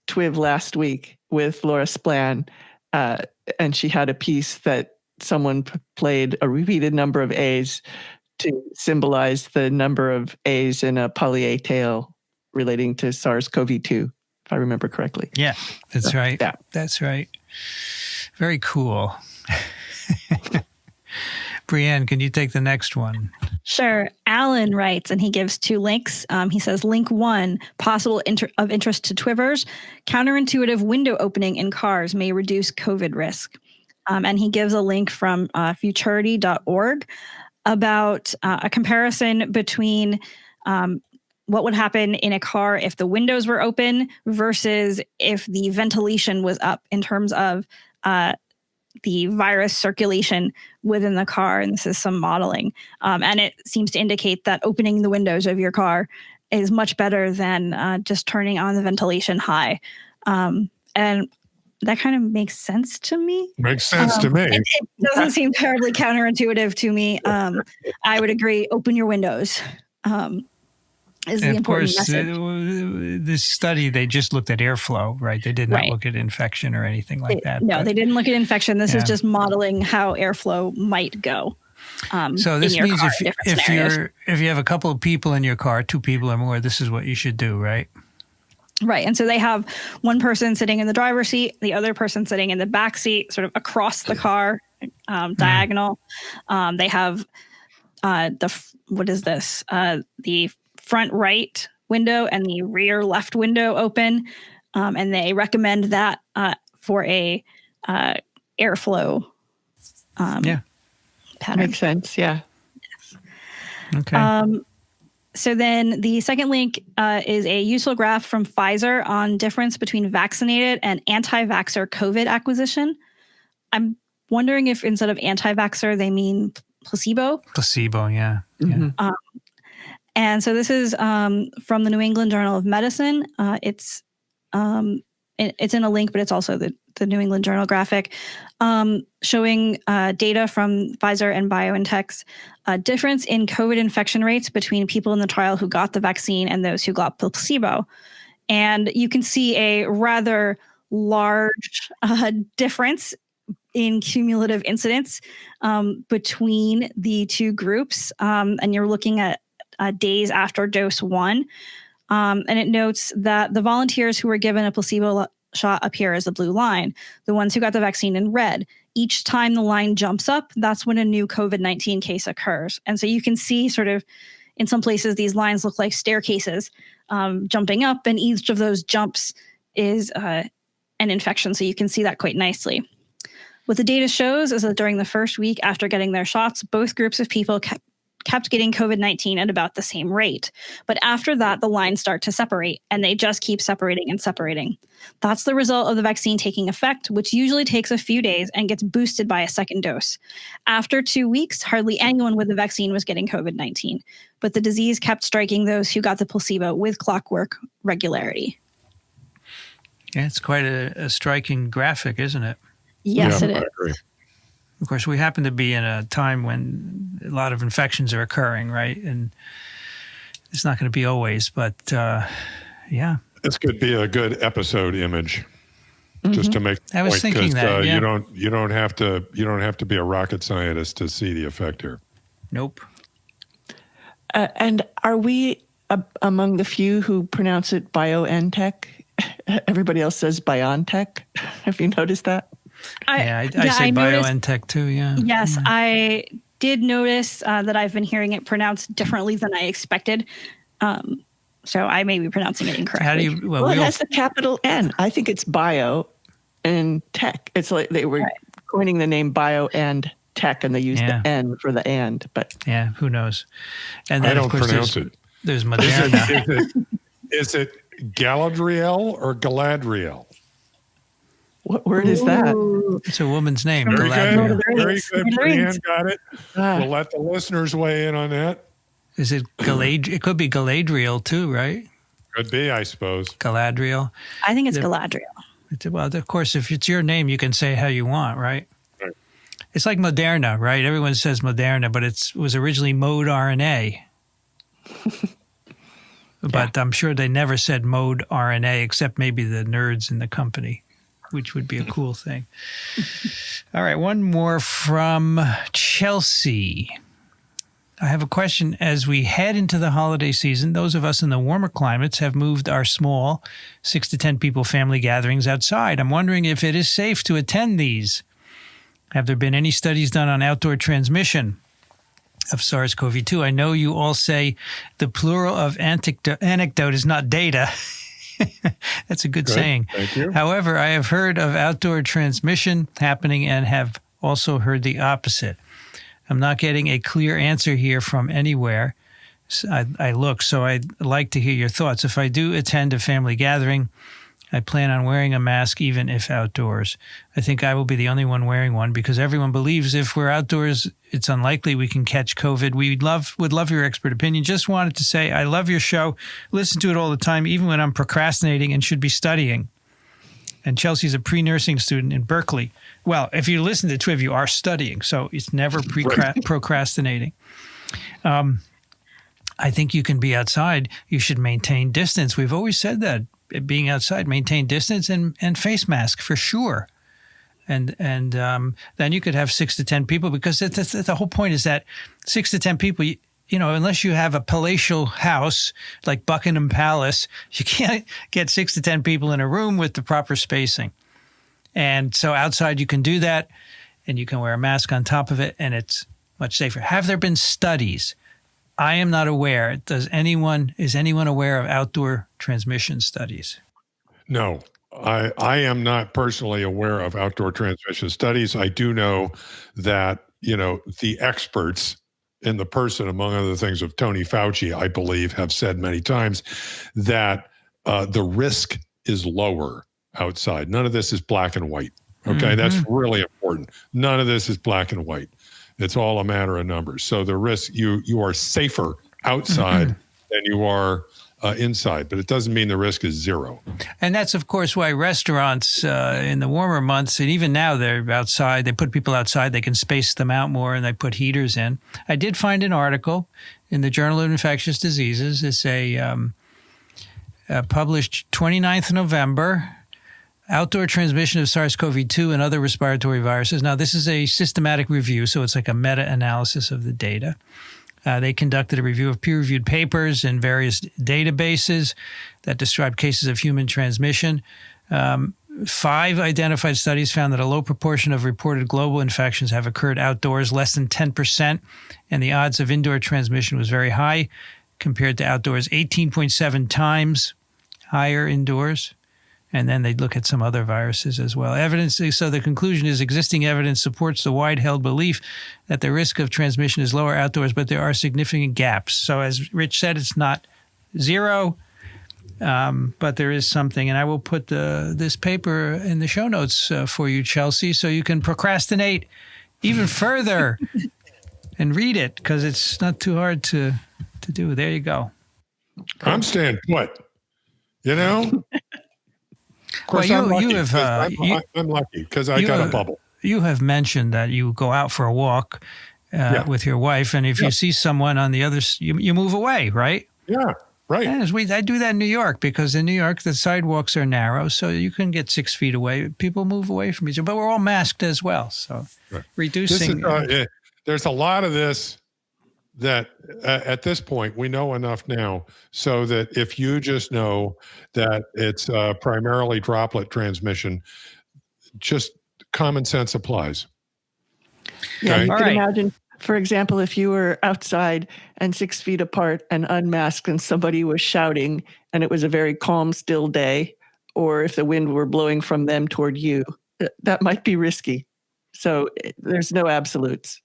S2: TWiV last week with Laura Splann. And she had a piece that someone played a repeated number of A's to symbolize the number of A's in a poly-A tail relating to SARS-CoV-2, if I remember correctly.
S1: Yeah, that's right.
S2: Yeah.
S1: That's right. Very cool. Brianne, can you take the next one?
S4: Sure. Alan writes, and he gives 2 links. He says, link 1, possible of interest to TWiVers, counterintuitive window opening in cars may reduce COVID risk. And he gives a link from futurity.org about a comparison between what would happen in a car if the windows were open versus if the ventilation was up in terms of the virus circulation within the car. And this is some modeling. And it seems to indicate that opening the windows of your car is much better than just turning on the ventilation high. And that kind of makes sense to me.
S3: Makes sense to me.
S4: It doesn't seem terribly counterintuitive to me. I would agree. Open your windows. Is the important message.
S1: Of course, this study, they just looked at airflow, right? They did not look at infection or anything like that.
S4: No, they didn't look at infection. This is just modeling how airflow might go.
S1: So this means if you have a couple of people in your car, 2 people or more, this is what you should do, right?
S4: Right. And so they have one person sitting in the driver's seat, the other person sitting in the back seat, sort of across the car, diagonal. They have the front right window and the rear left window open. And they recommend that for a airflow pattern.
S2: Makes sense. Yeah.
S4: Yes.
S1: Okay.
S4: So then the second link is a useful graph from Pfizer on difference between vaccinated and anti-vaxxer COVID acquisition. I'm wondering if instead of anti-vaxxer, they mean placebo.
S1: Placebo, yeah.
S2: Mm-hmm.
S4: And so this is from the New England Journal of Medicine. It's in a link, but it's also the New England Journal graphic showing data from Pfizer and BioNTech's difference in COVID infection rates between people in the trial who got the vaccine and those who got the placebo. And you can see a rather large difference in cumulative incidence between the 2 groups. And you're looking at days after dose 1. And it notes that the volunteers who were given a placebo shot appear as a blue line, the ones who got the vaccine in red. Each time the line jumps up, that's when a new COVID-19 case occurs. And so you can see sort of in some places, these lines look like staircases jumping up, and each of those jumps is an infection. So you can see that quite nicely. What the data shows is that during the first week after getting their shots, both groups of people kept getting COVID-19 at about the same rate. But after that, the lines start to separate, and they just keep separating and separating. That's the result of the vaccine taking effect, which usually takes a few days and gets boosted by a second dose. After 2 weeks, hardly anyone with the vaccine was getting COVID-19, but the disease kept striking those who got the placebo with clockwork regularity.
S1: Yeah, it's quite a striking graphic, isn't it?
S4: Yes,
S3: Yeah,
S4: it
S3: I
S4: is.
S3: agree.
S1: Of course, we happen to be in a time when a lot of infections are occurring, right? And it's not going to be always, but yeah.
S3: This could be a good episode image, just to make.
S1: I was
S3: point,
S1: thinking
S3: 'cause,
S1: that, yeah.
S3: you don't have to be a rocket scientist to see the effect here.
S1: Nope.
S2: And are we among the few who pronounce it BioNTech? Everybody else says BioNTech. Have you noticed that?
S1: I say BioNTech too, yeah.
S4: Yes,
S1: Yeah.
S4: I did notice that I've been hearing it pronounced differently than I expected. So I may be pronouncing it incorrectly.
S1: How do you,
S2: Well, it has the capital N. I think it's bio and tech. It's like they were coining the name bio and tech, and they used the N for the and. But
S1: yeah, who knows? And
S3: I
S1: then,
S3: don't
S1: of course,
S3: pronounce it.
S1: there's Moderna.
S3: Is it Galadriel or Galadriel?
S2: what word is that?
S1: It's a woman's name,
S3: Very
S1: Galadriel.
S3: good. Very good. Brianne got it.
S2: Ah.
S3: We'll let the listeners weigh in on that.
S1: Is it Galadriel? It could be Galadriel too, right?
S3: Could be, I suppose.
S1: Galadriel.
S4: I think it's Galadriel.
S1: Well, of course, if it's your name, you can say how you want, right?
S3: Right.
S1: It's like Moderna, right? Everyone says Moderna, but it was originally Mode RNA. But I'm sure they never said Mode RNA, except maybe the nerds in the company, which would be a cool thing. All right, one more from Chelsea. I have a question. As we head into the holiday season, those of us in the warmer climates have moved our small 6 to 10 people family gatherings outside. I'm wondering if it is safe to attend these. Have there been any studies done on outdoor transmission of SARS-CoV-2? I know you all say the plural of anecdote is not data. That's a good saying.
S3: Thank you.
S1: However, I have heard of outdoor transmission happening and have also heard the opposite. I'm not getting a clear answer here from anywhere. I look, so I'd like to hear your thoughts. If I do attend a family gathering, I plan on wearing a mask even if outdoors. I think I will be the only one wearing one because everyone believes if we're outdoors, it's unlikely we can catch COVID. Would love your expert opinion. Just wanted to say I love your show. Listen to it all the time, even when I'm procrastinating and should be studying. And Chelsea's a pre-nursing student in Berkeley. Well, if you listen to TWiV, you are studying, so it's never procrastinating. I think you can be outside. You should maintain distance. We've always said that. Being outside, maintain distance and face mask for sure. And then you could have 6 to 10 people because the whole point is that 6 to 10 people, you know, unless you have a palatial house like Buckingham Palace, you can't get 6 to 10 people in a room with the proper spacing. And so outside you can do that and you can wear a mask on top of it and it's much safer. Have there been studies? I am not aware. Is anyone aware of outdoor transmission studies?
S3: No, I am not personally aware of outdoor transmission studies. I do know that, you know, the experts in the person, among other things, of Tony Fauci, I believe, have said many times that the risk is lower outside. None of this is black and white. Okay, that's really important. None of this is black and white. It's all a matter of numbers. So the risk, you are safer outside than you are inside, but it doesn't mean the risk is zero.
S1: And that's, of course, why restaurants in the warmer months, and even now they're outside, they put people outside, they can space them out more, and they put heaters in. I did find an article in the Journal of Infectious Diseases. It's published 29th November, Outdoor Transmission of SARS-CoV-2 and Other Respiratory Viruses. Now, this is a systematic review, so it's like a meta-analysis of the data. They conducted a review of peer-reviewed papers in various databases that described cases of human transmission. 5 identified studies found that a low proportion of reported global infections have occurred outdoors, less than 10%, and the odds of indoor transmission was very high compared to outdoors, 18.7 times higher indoors. And then they'd look at some other viruses as well. So the conclusion is existing evidence supports the wide-held belief that the risk of transmission is lower outdoors, but there are significant gaps. So as Rich said, it's not zero, but there is something. And I will put this paper in the show notes for you, Chelsea, so you can procrastinate even further and read it, because it's not too hard to do. There you go.
S3: I'm staying put. You know? Of course,
S1: Well,
S3: I'm lucky because I got a bubble.
S1: You have mentioned that you go out for a walk with your wife, and if you see someone on the other, you move away, right?
S3: Yeah, right.
S1: And I do that in New York, because in New York the sidewalks are narrow, so you can get 6 feet away. People move away from each other, but we're all masked as well, so reducing.
S3: There's a lot of this that at this point we know enough now, so that if you just know that it's primarily droplet transmission, just common sense applies.
S2: Yeah,
S3: Okay?
S2: you
S1: All
S2: can
S1: right.
S2: imagine, for example, if you were outside and 6 feet apart and unmasked and somebody was shouting and it was a very calm, still day, or if the wind were blowing from them toward you, that might be risky. So there's no absolutes.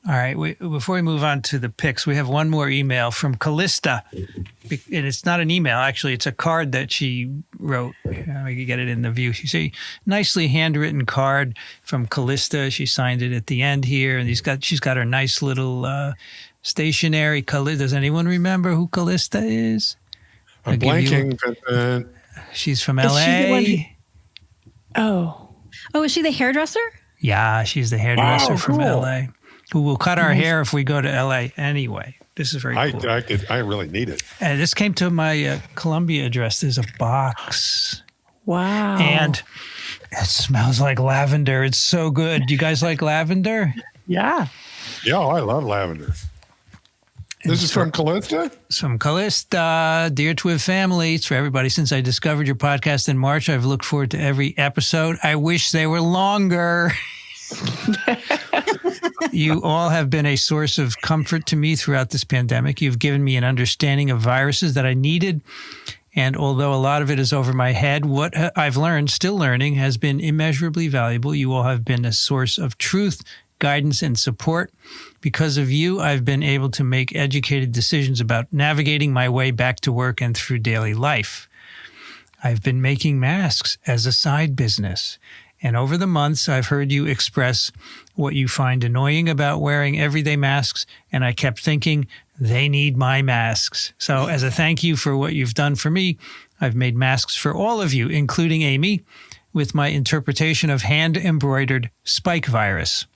S1: All right. Before we move on to the picks, we have one more email from Callista. And it's not an email, actually. It's a card that she wrote. We can get it in the view. She's a nicely handwritten card from Callista. She signed it at the end here. And she's got her nice little stationery. Does anyone remember who Callista is?
S3: I'm blanking.
S1: She's from
S2: Is
S1: LA.
S2: she the one
S4: Oh, is she the hairdresser?
S1: Yeah, she's the hairdresser
S3: Wow,
S1: from
S3: cool.
S1: LA, who will cut our hair if we go to LA anyway. This is very cool.
S3: I really need it.
S1: And this came to my Columbia address. There's a box.
S2: Wow.
S1: And it smells like lavender. It's so good. Do you guys like lavender?
S2: Yeah.
S3: Yeah, I love lavender. This is from Callista?
S1: It's from Callista. Dear TWiV family, it's for everybody. Since I discovered your podcast in March, I've looked forward to every episode. I wish they were longer. You all have been a source of comfort to me throughout this pandemic. You've given me an understanding of viruses that I needed. And although a lot of it is over my head, what I've learned, still learning, has been immeasurably valuable. You all have been a source of truth, guidance, and support. Because of you, I've been able to make educated decisions about navigating my way back to work and through daily life. I've been making masks as a side business. And over the months, I've heard you express what you find annoying about wearing everyday masks, and I kept thinking, they need my masks. So as a thank you for what you've done for me, I've made masks for all of you, including Amy, with my interpretation of hand-embroidered spike virus.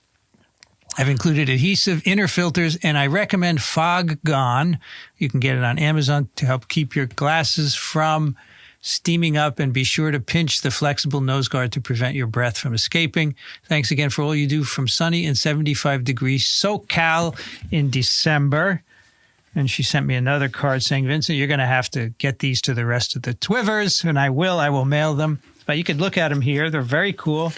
S1: I've included adhesive inner filters, and I recommend Fog Gone. You can get it on Amazon to help keep your glasses from steaming up, and be sure to pinch the flexible nose guard to prevent your breath from escaping. Thanks again for all you do from sunny and 75-degree SoCal in December. And she sent me another card saying, Vincent, you're going to have to get these to the rest of the TWivers, and I will mail them. But you could look at them here. They're very cool.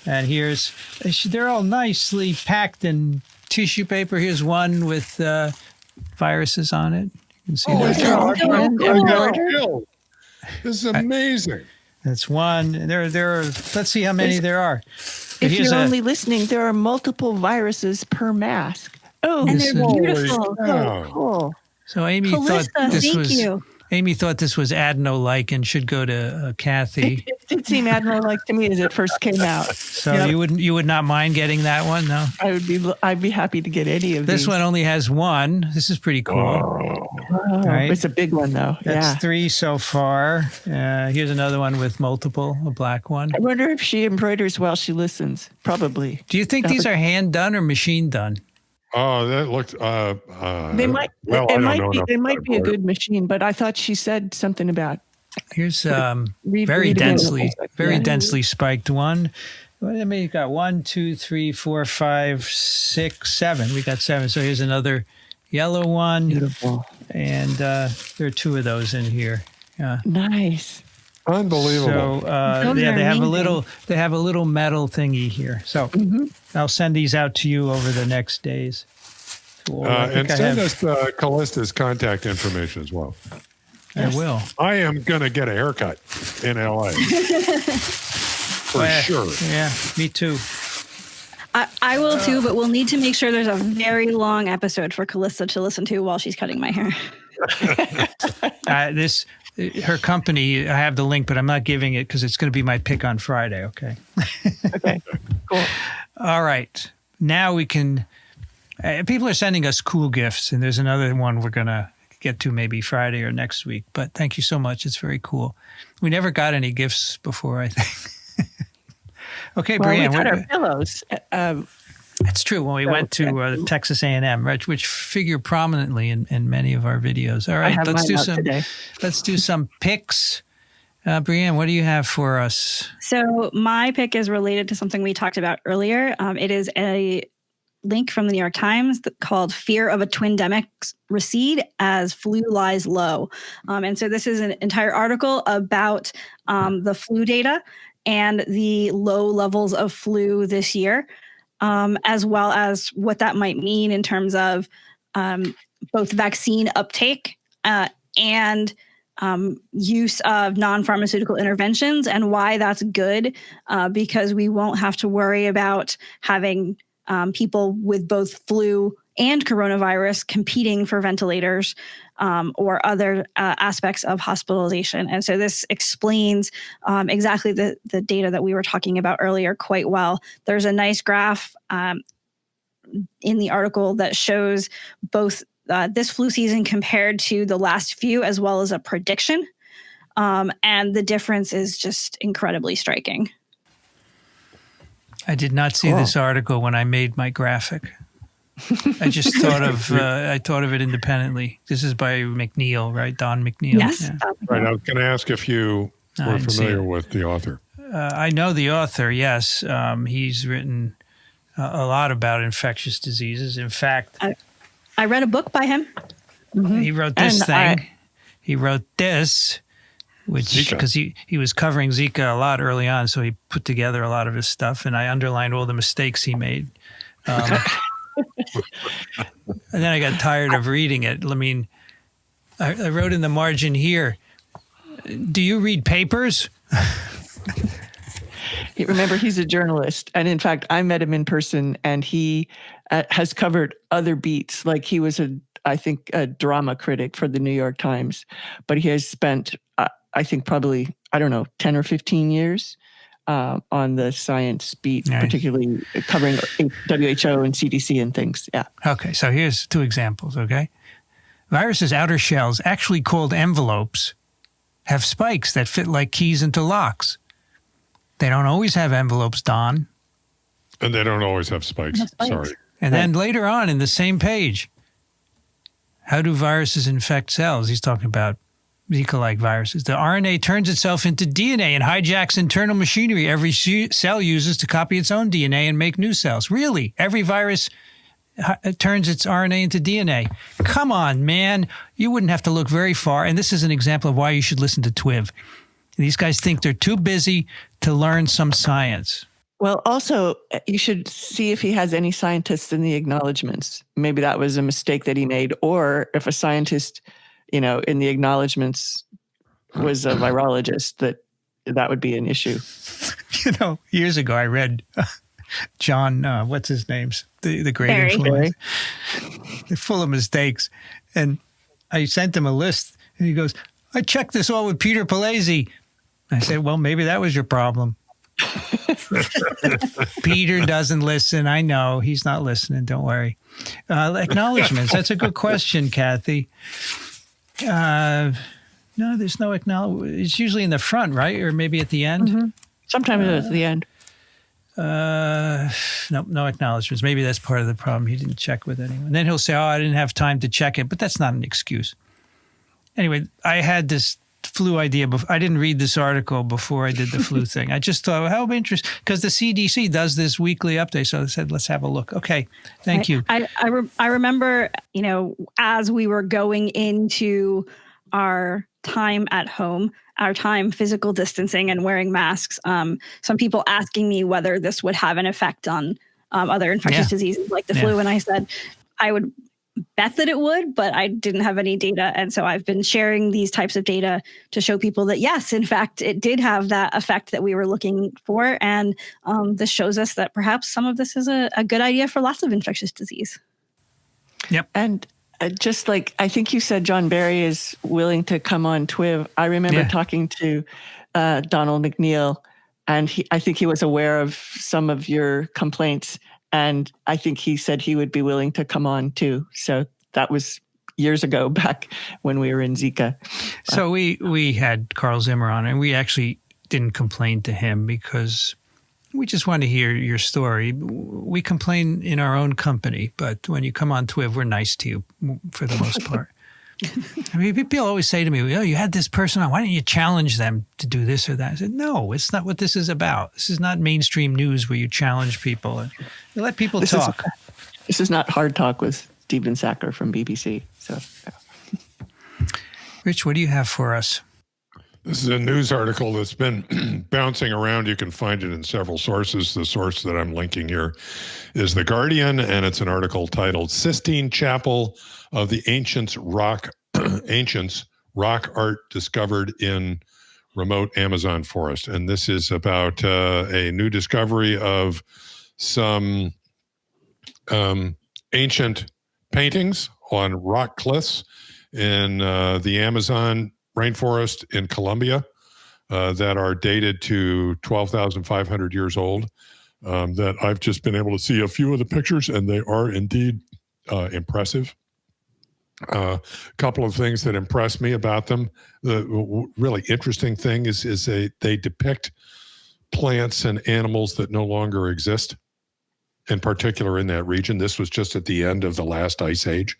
S1: And they're all nicely packed in tissue paper. Here's one with viruses on it. You can see that.
S3: This is amazing.
S1: That's one. There are. Let's see how many there are.
S2: If you're only listening, there are multiple viruses per mask. Oh,
S4: And they're beautiful.
S2: Oh, cool.
S1: So Amy
S4: Callista,
S1: thought this
S4: thank
S1: was.
S4: you.
S1: Amy thought this was Adno-like and should go to Kathy.
S2: It did seem Admiral-like to me as it first came out.
S1: So you would not mind getting that one, no?
S2: I'd be happy to get any of these.
S1: This one only has one. This is pretty cool.
S2: Oh,
S1: right.
S2: It's a big one, though.
S1: That's 3 so far. Here's another one with multiple, a black one.
S2: I wonder if she embroiders while she listens. Probably.
S1: Do you think these are hand done or machine done?
S3: Oh, that looked.
S2: They might.
S3: Well,
S2: it might be a good machine, but I thought she said something about.
S1: Here's
S2: read
S1: very
S2: again.
S1: densely spiked one. Well, I mean, you got 1, 2, 3, 4, 5, 6, 7. We got 7. So here's another yellow one.
S2: Beautiful.
S1: And there are 2 of those in here. Yeah.
S2: Nice.
S3: Unbelievable.
S1: So they have a little metal thingy here. So I'll send these out to you over the next days.
S3: And send us Callista's contact information as well.
S1: I will.
S3: I am going to get a haircut in LA. For sure.
S1: Yeah, me too.
S4: I will too, but we'll need to make sure there's a very long episode for Calista to listen to while she's cutting my hair.
S1: Her company, I have the link, but I'm not giving it because it's going to be my pick on Friday. Okay.
S2: Okay, cool.
S1: All right. Now we can. People are sending us cool gifts, and there's another one we're going to get to maybe Friday or next week. But thank you so much. It's very cool. We never got any gifts before, I think. Okay,
S2: Well,
S1: Brianne.
S2: we got our pillows.
S1: That's true. When we went to Texas A&M, right, which figure prominently in many of our videos. All right, let's do some picks. Brianne, what do you have for us?
S4: So my pick is related to something we talked about earlier. It is a link from the New York Times called "Fear of a Twindemic Recede as Flu Lies Low." And so this is an entire article about the flu data and the low levels of flu this year, as well as what that might mean in terms of both vaccine uptake and use of non-pharmaceutical interventions, and why that's good, because we won't have to worry about having people with both flu and coronavirus competing for ventilators or other aspects of hospitalization. And so this explains exactly the data that we were talking about earlier quite well. There's a nice graph in the article that shows both this flu season compared to the last few, as well as a prediction. And the difference is just incredibly striking.
S1: I did not see this article when I made my graphic. I just thought of it independently. This is by McNeil, right? Don McNeil.
S4: Yes.
S1: Yeah.
S3: Right. I was going to ask if you were familiar with the author.
S1: I know the author, yes. He's written a lot about infectious diseases. In fact,
S4: I read a book by him.
S1: He wrote this thing. He wrote this, which because he was covering Zika a lot early on, so he put together a lot of his stuff, and I underlined all the mistakes he made. And then I got tired of reading it. I mean, I wrote in the margin here, do you read papers?
S2: Remember, he's a journalist. And in fact, I met him in person, and he has covered other beats. Like he was, I think, a drama critic for the New York Times. But he has spent, I think, probably, 10 or 15 years on the science beat, particularly covering WHO and CDC and things. Yeah.
S1: Okay, so here's two examples, okay? Viruses' outer shells, actually called envelopes, have spikes that fit like keys into locks. They don't always have envelopes, Don.
S3: And they don't always have spikes. Sorry.
S1: And then later on in the same page, how do viruses infect cells? He's talking about Zika-like viruses. The RNA turns itself into DNA and hijacks internal machinery every cell uses to copy its own DNA and make new cells. Really? Every virus turns its RNA into DNA. Come on, man. You wouldn't have to look very far. And this is an example of why you should listen to TWiV. These guys think they're too busy to learn some science.
S2: Well, also, you should see if he has any scientists in the acknowledgements. Maybe that was a mistake that he made. Or if a scientist, in the acknowledgements was a virologist, that would be an issue.
S1: Years ago, I read John, what's his name? The great
S4: Barry.
S1: influencer. They're full of mistakes. And I sent him a list, and he goes, I checked this all with Peter Palazzi. I said, well, maybe that was your problem. Peter doesn't listen. I know. He's not listening. Don't worry. Acknowledgements. That's a good question, Kathy. No, there's no acknowledgement. It's usually in the front, right? Or maybe at the end?
S2: Mm-hmm. Sometimes it's at the end.
S1: No acknowledgements. Maybe that's part of the problem. He didn't check with anyone. Then he'll say, I didn't have time to check it. But that's not an excuse. Anyway, I had this flu idea. I didn't read this article before I did the flu thing. I just thought, how interesting, because the CDC does this weekly update. So I said, let's have a look. Okay, thank you.
S4: I remember, as we were going into our time at home, our time physical distancing and wearing masks, some people asking me whether this would have an effect on other infectious diseases like the flu. And I said, I would bet that it would, but I didn't have any data. And so I've been sharing these types of data to show people that, yes, in fact, it did have that effect that we were looking for. And this shows us that perhaps some of this is a good idea for lots of infectious disease.
S1: Yep.
S2: And just like, I think you said John Barry is willing to come on TWiV. I remember talking to Donald McNeil, and I think he was aware of some of your complaints. And I think he said he would be willing to come on too. So that was years ago, back when we were in Zika.
S1: So we had Carl Zimmer on, and we actually didn't complain to him because we just wanted to hear your story. We complain in our own company, but when you come on TWiV, we're nice to you for the most part. I mean, people always say to me, "Oh, you had this person on. Why didn't you challenge them to do this or that?" I said, "No, it's not what this is about. This is not mainstream news where you challenge people and you let people talk."
S2: This is not Hard Talk with Stephen Sacker from BBC. So,
S1: Rich, what do you have for us?
S3: This is a news article that's been bouncing around. You can find it in several sources. The source that I'm linking here is The Guardian, and it's an article titled "Sistine Chapel of the Ancients Rock Art Discovered in Remote Amazon Forest." And this is about a new discovery of some ancient paintings on rock cliffs in the Amazon rainforest in Colombia that are dated to 12,500 years old. That I've just been able to see a few of the pictures, and they are indeed impressive. A couple of things that impressed me about them. The really interesting thing is they depict plants and animals that no longer exist, in particular in that region. This was just at the end of the last ice age.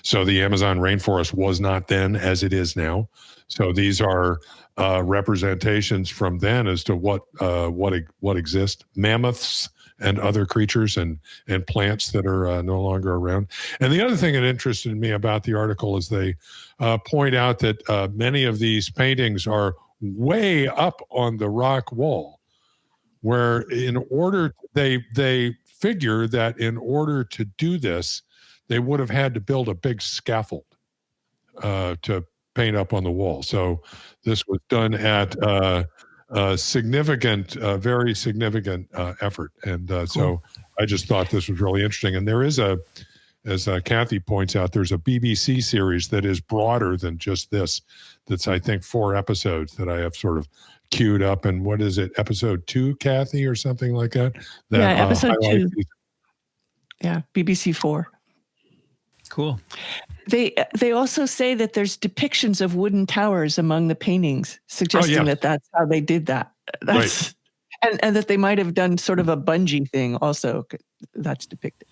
S3: So the Amazon rainforest was not then as it is now. So these are representations from then as to what exists. Mammoths and other creatures and plants that are no longer around. And the other thing that interested me about the article is they point out that many of these paintings are way up on the rock wall, where they figure that in order to do this, they would have had to build a big scaffold to paint up on the wall. So this was done at significant, very significant effort. And
S1: Cool.
S3: So I just thought this was really interesting. And there is as Kathy points out, there's a BBC series that is broader than just this. That's, I think, 4 episodes that I have sort of queued up. And what is it, episode 2, Kathy, or something like that?
S2: episode 2. Yeah, BBC 4.
S1: Cool.
S2: They also say that there's depictions of wooden towers among the paintings, suggesting that that's how they did that. That's, right. And that they might have done sort of a bungee thing also. That's depicted.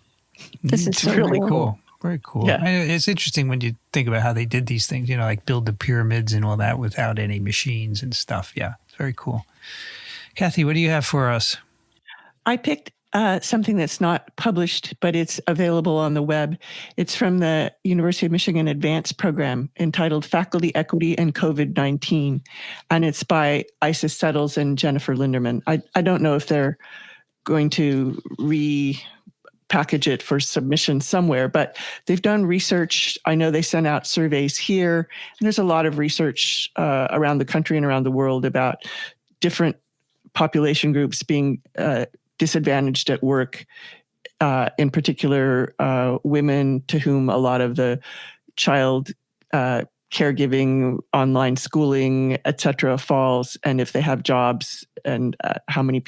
S1: This is really cool. Very cool. Yeah. It's interesting when you think about how they did these things, like build the pyramids and all that without any machines and stuff. Yeah, it's very cool. Kathy, what do you have for us?
S2: I picked something that's not published, but it's available on the web. It's from the University of Michigan Advanced Program entitled Faculty Equity and COVID-19. And it's by Isis Settles and Jennifer Linderman. I don't know if they're going to repackage it for submission somewhere, but they've done research. I know they sent out surveys here. And there's a lot of research around the country and around the world about different population groups being disadvantaged at work, in particular women to whom a lot of the child caregiving, online schooling, et cetera, falls, and if they have jobs, and how many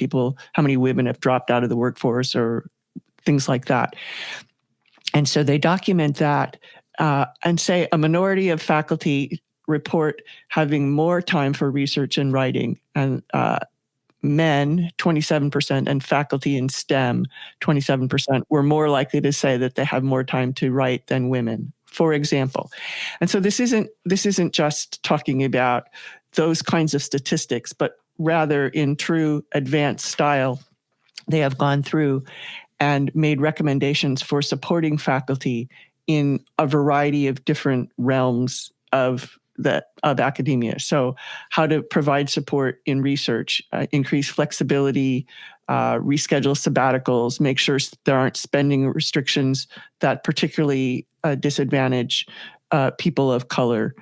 S2: women have dropped out of the workforce or things like that. And so they document that and say a minority of faculty report having more time for research and writing, and men, 27%, and faculty in STEM, 27%, were more likely to say that they have more time to write than women, for example. And so this isn't just talking about those kinds of statistics, but rather in true advanced style, they have gone through and made recommendations for supporting faculty in a variety of different realms of academia. So how to provide support in research, increase flexibility reschedule sabbaticals, make sure there aren't spending restrictions that particularly disadvantage people of color.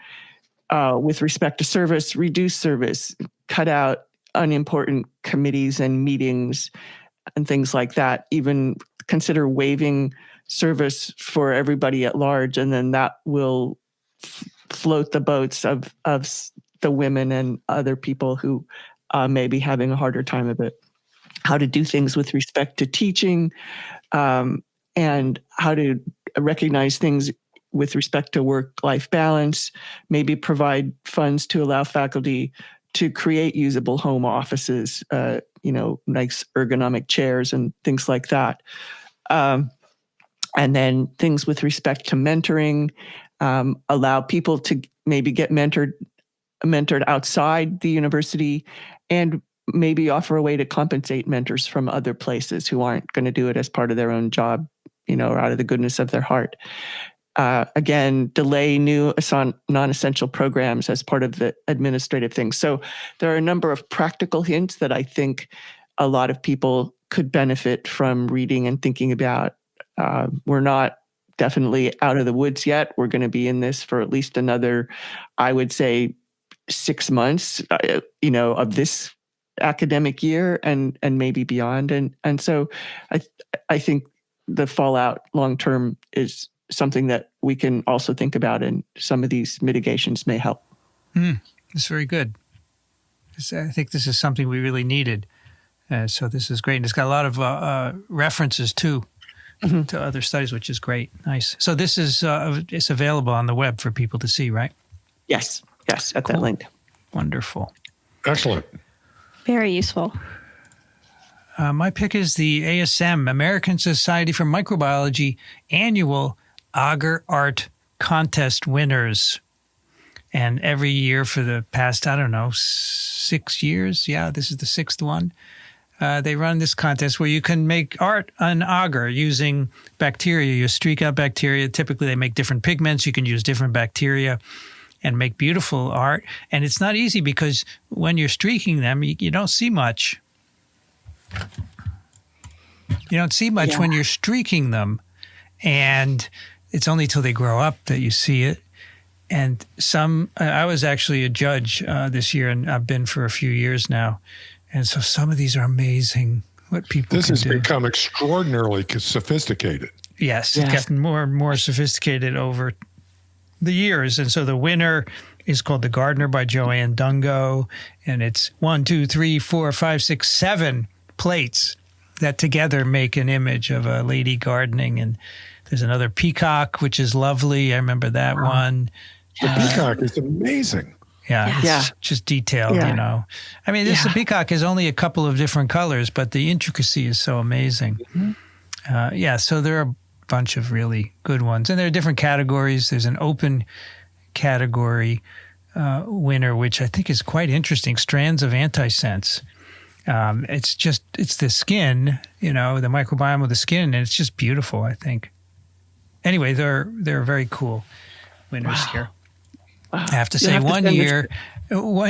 S2: With respect to service, reduce service, cut out unimportant committees and meetings and things like that. Even consider waiving service for everybody at large, and then that will float the boats of the women and other people who may be having a harder time of it. How to do things with respect to teaching, and how to recognize things with respect to work-life balance, maybe provide funds to allow faculty to create usable home offices, nice ergonomic chairs and things like that. And then things with respect to mentoring, allow people to maybe get mentored outside the university, and maybe offer a way to compensate mentors from other places who aren't going to do it as part of their own job, or out of the goodness of their heart. Again, delay new non-essential programs as part of the administrative things. So there are a number of practical hints that I think a lot of people could benefit from reading and thinking about. We're not definitely out of the woods yet. We're going to be in this for at least another, I would say, 6 months, of this academic year and maybe beyond. And so I think the fallout long term is something that we can also think about, and some of these mitigations may help.
S1: That's very good. I think this is something we really needed. So this is great. And it's got a lot of references too to other studies, which is great. Nice. So this is it's available on the web for people to see, right?
S2: Yes, at that link.
S1: Wonderful.
S3: Excellent.
S4: Very useful.
S1: My pick is the ASM, American Society for Microbiology Annual Agar Art Contest winners. And every year for the past, 6 years, this is the 6th one, they run this contest where you can make art on agar using bacteria. You streak out bacteria. Typically, they make different pigments. You can use different bacteria and make beautiful art. And it's not easy because when you're streaking them, you don't see much. You don't see much when you're streaking them. And it's only till they grow up that you see it. And I was actually a judge this year, and I've been for a few years now. And so some of these are amazing, what people can do.
S3: This has become extraordinarily sophisticated.
S1: Yes, it's gotten more and more sophisticated over the years. And so the winner is called The Gardener by Joanne Dungo. And it's 1, 2, 3, 4, 5, 6, 7 plates that together make an image of a lady gardening. And there's another peacock, which is lovely. I remember that one.
S3: The peacock is amazing.
S1: It's just detailed, I mean, the peacock is only a couple of different colors, but the intricacy is so amazing. So there are a bunch of really good ones. And there are different categories. There's an open category winner, which I think is quite interesting, strands of antisense. It's the skin, the microbiome of the skin, and it's just beautiful, I think. Anyway, they're very cool winners here. I have to say, one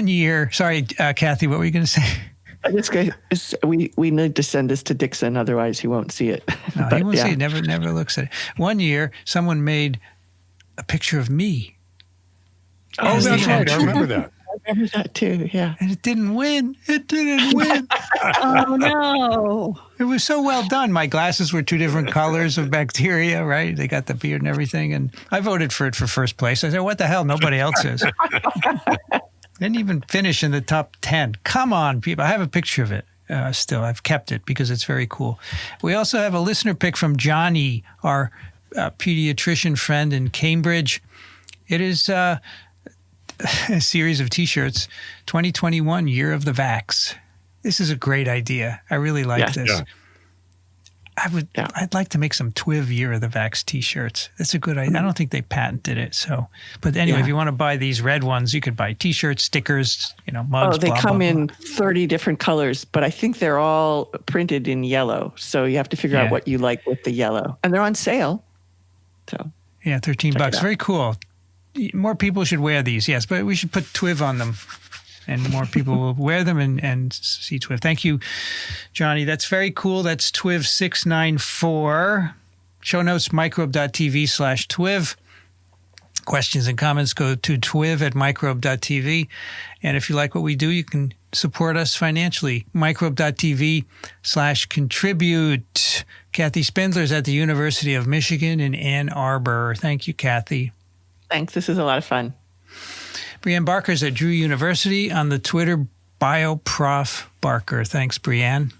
S1: year. Sorry, Kathy, what were you going to say?
S2: We need to send this to Dixon, otherwise he won't see it.
S1: No, he won't see it. Never looks at it. One year, someone made a picture of me.
S3: Oh, that's right. I remember that.
S2: I remember that too, yeah.
S1: And it didn't win.
S4: Oh, no.
S1: It was so well done. My glasses were 2 different colors of bacteria, right? They got the beard and everything. And I voted for it for first place. I said, what the hell? Nobody else is. Didn't even finish in the top 10. Come on, people. I have a picture of it still. I've kept it because it's very cool. We also have a listener pick from Johnny, our pediatrician friend in Cambridge. It is a series of T-shirts, 2021 Year of the Vax. This is a great idea. I really like this. Yeah. I'd like to make some TWiV Year of the Vax T-shirts. That's a good idea. I don't think they patented it. So, but anyway, if you want to buy these red ones, you could buy T-shirts, stickers, mugs.
S2: Oh, they come in 30 different colors, but I think they're all printed in yellow. So you have to figure out what you like with the yellow, and they're on sale. So
S1: yeah, $13. Very cool. More people should wear these, yes, but we should put TWiV on them. and more people will wear them and see TWiV. Thank you, Johnny. That's very cool. That's TWiV 694. Show notes, microbe.tv/TWiV. Questions and comments go to twiv@microbe.tv. And if you like what we do, you can support us financially. Microbe.tv/contribute. Kathy Spindler is at the University of Michigan in Ann Arbor. Thank you, Kathy.
S2: Thanks. This is a lot of fun.
S1: Brianne Barker is at Drew University on the Twitter BioProf Barker. Thanks, Brianne.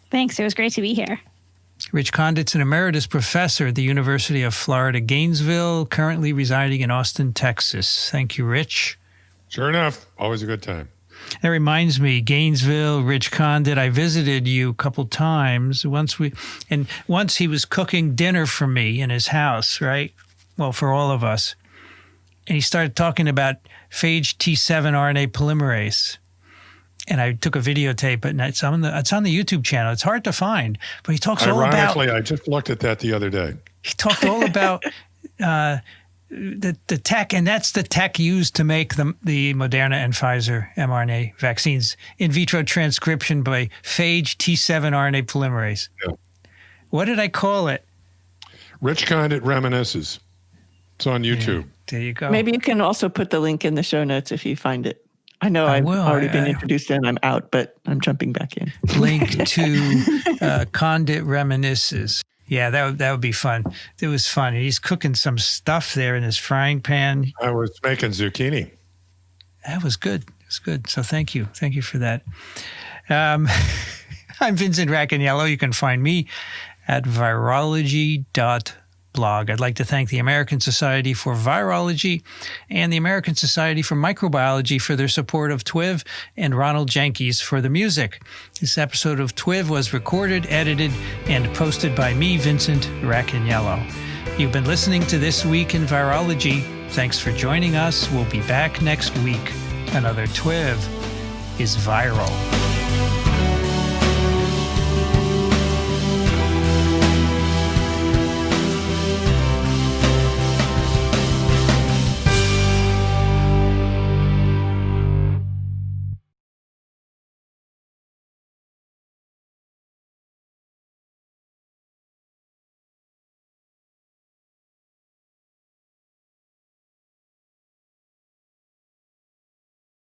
S4: Thanks. It was great to be here.
S1: Rich Condit's an emeritus professor at the University of Florida, Gainesville, currently residing in Austin, Texas. Thank you, Rich.
S3: Sure enough. Always a good time.
S1: That reminds me, Gainesville, Rich Condit, I visited you a couple times. Once he was cooking dinner for me in his house, right? Well, for all of us. And he started talking about phage T7 RNA polymerase. And I took a videotape, and it's on the YouTube channel. It's hard to find, but he talks all about.
S3: Ironically, I just looked at that the other day.
S1: He talked all about the tech, and that's the tech used to make the Moderna and Pfizer mRNA vaccines. In vitro transcription by phage T7 RNA polymerase.
S3: Yeah.
S1: What did I call it?
S3: Rich Condit reminisces. It's on YouTube.
S1: Yeah, there you go.
S2: Maybe you can also put the link in the show notes if you find it. I know I've already been introduced and I'm out, but I'm jumping back in.
S1: Link to Condit Reminisces. Yeah, that would be fun. It was fun. He's cooking some stuff there in his frying pan.
S3: I was making zucchini.
S1: That was good. It was good. So thank you. Thank you for that. I'm Vincent Racaniello. You can find me at virology.blog. I'd like to thank the American Society for Virology and the American Society for Microbiology for their support of TWiV, and Ronald Jenkins for the music. This episode of TWiV was recorded, edited, and posted by me, Vincent Racaniello. You've been listening to This Week in Virology. Thanks for joining us. We'll be back next week. Another TWiV is viral.